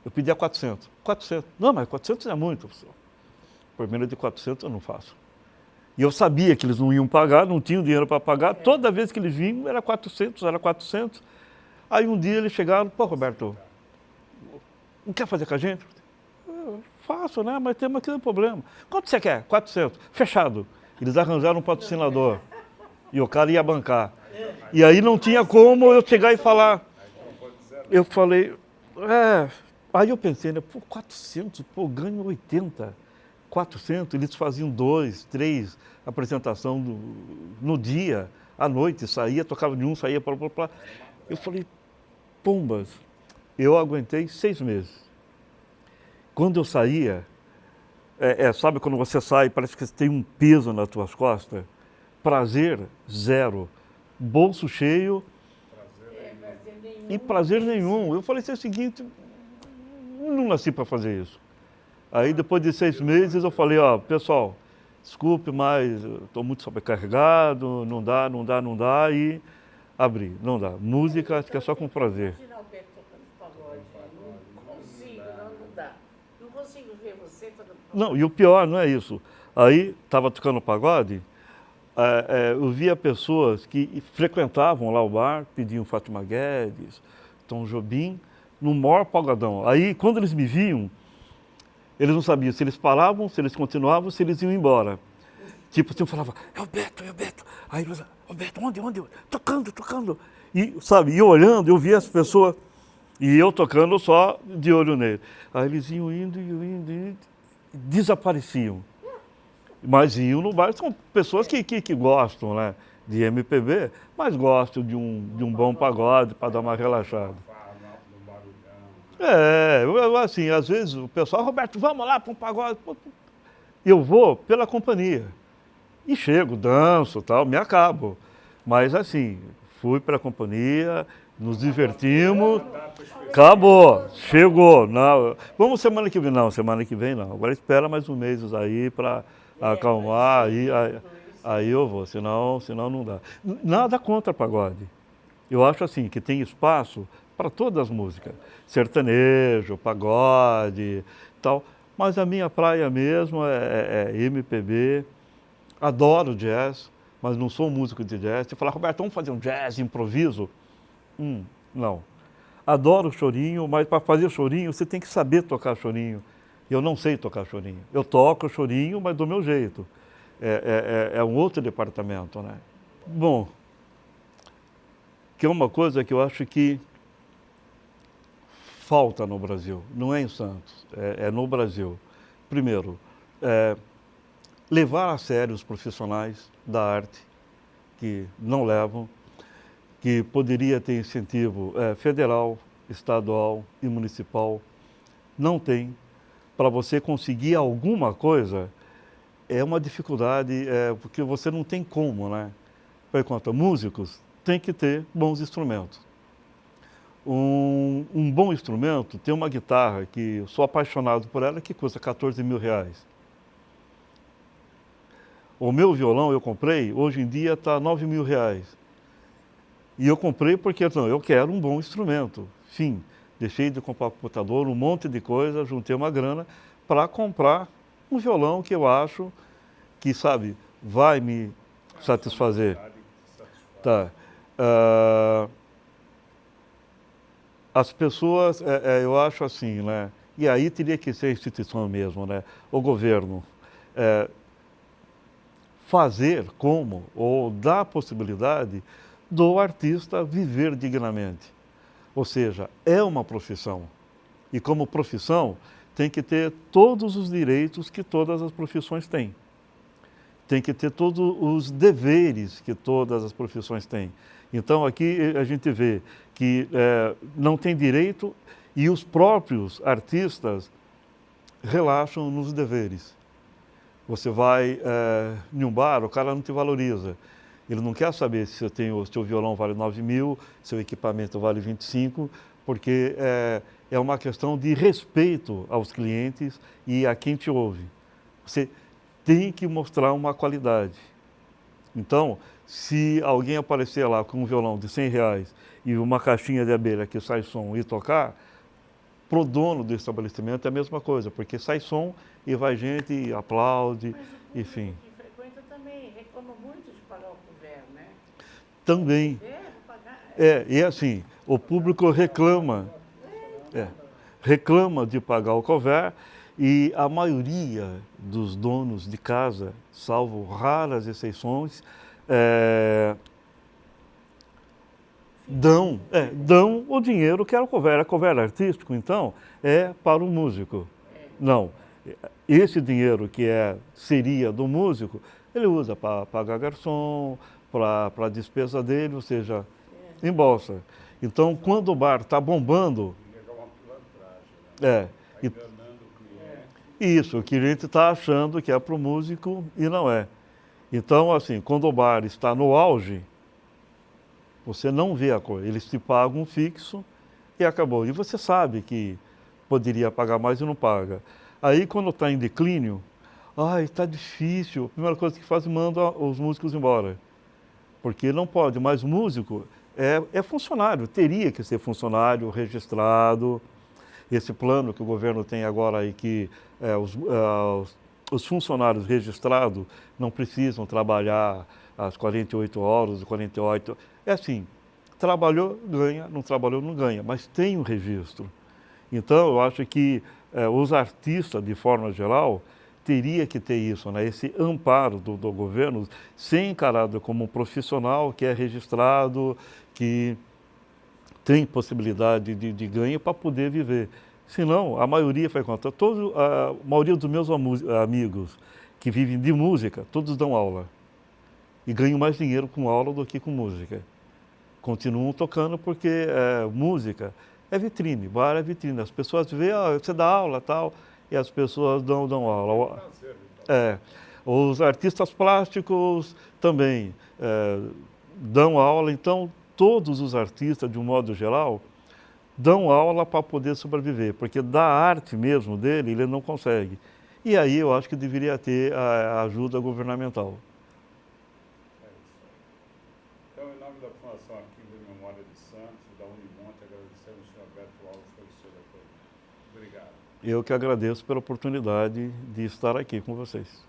eu pedia 400. 400. Não, mas 400 é muito, professor. Por menos de 400 eu não faço. E eu sabia que eles não iam pagar, não tinham dinheiro para pagar. Toda vez que eles vinham, era 400, era 400. Aí um dia eles chegaram, pô, Roberto, não quer fazer com a gente? Eu faço, né? Mas temos aqui um problema. Quanto você quer? 400. Fechado. Eles arranjaram um patrocinador. E o cara ia bancar. E aí não tinha como eu chegar e falar. Eu falei, aí eu pensei, né, pô, 400, pô, ganho 80. 400, eles faziam 2, 3 apresentações no dia, à noite, saía, tocava de um, saía para lá. Eu falei, pombas, eu aguentei 6 meses. Quando eu saía, sabe quando você sai, parece que você tem um peso nas tuas costas? Prazer, zero. Bolso cheio e prazer nenhum. Eu falei, é o seguinte, não nasci para fazer isso. Aí depois de 6 meses eu falei, ó, pessoal, desculpe, mas estou muito sobrecarregado, não dá, e abri, não dá. Música acho que é só com prazer. Imagina o Alberto tocando pagode. Não consigo, não dá. Não consigo ver você tocando pagode. Não, e o pior não é isso. Aí estava tocando pagode, eu via pessoas que frequentavam lá o bar, pediam Fátima Guedes, Tom Jobim, no maior pagodão. Aí quando eles me viam, eles não sabiam se eles paravam, se eles continuavam, se eles iam embora. Tipo assim, eu falava, é o Beto. Aí eles, Beto, onde? Tocando. E, sabe, eu olhando, eu via as pessoas, e eu tocando só de olho nele. Aí eles iam indo, desapareciam. Mas iam no bar, são pessoas que gostam, né, de MPB, mas gostam de um bom pagode para dar uma relaxada. Assim, às vezes o pessoal, Roberto, vamos lá para um pagode. Eu vou pela companhia. E chego, danço, tal, me acabo. Mas assim, fui pela companhia, nos divertimos, acabou, chegou. Não, vamos semana que vem? Não, semana que vem não. Agora espera mais um mês aí para acalmar, aí eu vou, senão não dá. Nada contra pagode. Eu acho assim, que tem espaço para todas as músicas, sertanejo, pagode, tal. Mas a minha praia mesmo é MPB, adoro jazz, mas não sou músico de jazz. Você fala, Roberto, vamos fazer um jazz, improviso? Não. Adoro chorinho, mas para fazer chorinho você tem que saber tocar chorinho. Eu não sei tocar chorinho. Eu toco chorinho, mas do meu jeito. É um outro departamento, né? Bom, que é uma coisa que eu acho que falta no Brasil, não é em Santos, é no Brasil. Primeiro, levar a sério os profissionais da arte, que não levam, que poderia ter incentivo federal, estadual e municipal, não tem. Para você conseguir alguma coisa, é uma dificuldade, porque você não tem como, né? Por enquanto, músicos têm que ter bons instrumentos. Um bom instrumento, tem uma guitarra que eu sou apaixonado por ela, que custa 14 mil reais. O meu violão eu comprei, hoje em dia está 9 mil reais. E eu comprei porque não, eu quero um bom instrumento. Fim, deixei de comprar computador, um monte de coisa, juntei uma grana para comprar um violão que eu acho que, sabe, vai me satisfazer. Tá. As pessoas, eu acho assim, né? E aí teria que ser a instituição mesmo, né? O governo. Fazer como, ou dar a possibilidade do artista viver dignamente. Ou seja, é uma profissão. E como profissão, tem que ter todos os direitos que todas as profissões têm. Tem que ter todos os deveres que todas as profissões têm. Então, aqui a gente vê que não tem direito e os próprios artistas relaxam nos deveres. Você vai em um bar, o cara não te valoriza. Ele não quer saber se o seu violão vale 9 mil, seu equipamento vale 25, porque é uma questão de respeito aos clientes e a quem te ouve. Você tem que mostrar uma qualidade. Então, se alguém aparecer lá com um violão de 100 reais e uma caixinha de abelha que sai som e tocar, pro dono do estabelecimento é a mesma coisa, porque sai som e vai gente e aplaude, enfim. Mas o que frequenta também reclama muito de pagar o couvert, né? Também. E assim, o público reclama de pagar o couvert e a maioria dos donos de casa, salvo raras exceções, dão o dinheiro que era cover artístico, então, é para o músico. Não, esse dinheiro que seria do músico, ele usa para pagar garçom, para a despesa dele, ou seja, embolsa. Então, quando o bar está bombando, É uma pilantragem, né? Está enganando o cliente. isso, o cliente está achando que é para o músico e não é. Então, assim, quando o bar está no auge, você não vê a coisa. Eles te pagam um fixo e acabou. E você sabe que poderia pagar mais e não paga. Aí, quando está em declínio, está difícil. A primeira coisa que faz, manda os músicos embora. Porque não pode, mas o músico é funcionário, teria que ser funcionário registrado. Esse plano que o governo tem agora aí, que os funcionários registrados não precisam trabalhar as 48 horas, 48. É assim, trabalhou, ganha, não trabalhou, não ganha, mas tem um registro. Então, eu acho que os artistas, de forma geral, teria que ter isso, né? Esse amparo do governo, ser encarado como um profissional que é registrado, que tem possibilidade de ganho para poder viver. Senão, a maioria faz conta. A maioria dos meus amigos que vivem de música, todos dão aula. E ganham mais dinheiro com aula do que com música. Continuam tocando porque música é vitrine, bar é vitrine. As pessoas veem, você dá aula tal, e as pessoas dão aula. Os artistas plásticos também dão aula, então todos os artistas, de um modo geral, dão aula para poder sobreviver, porque da arte mesmo dele, ele não consegue. E aí eu acho que deveria ter a ajuda governamental. Então, em nome da Fundação Arquivo e Memória de Santos e da Unimonte, agradecemos ao senhor Alberto Alves pelo seu depoimento. Obrigado. Eu que agradeço pela oportunidade de estar aqui com vocês.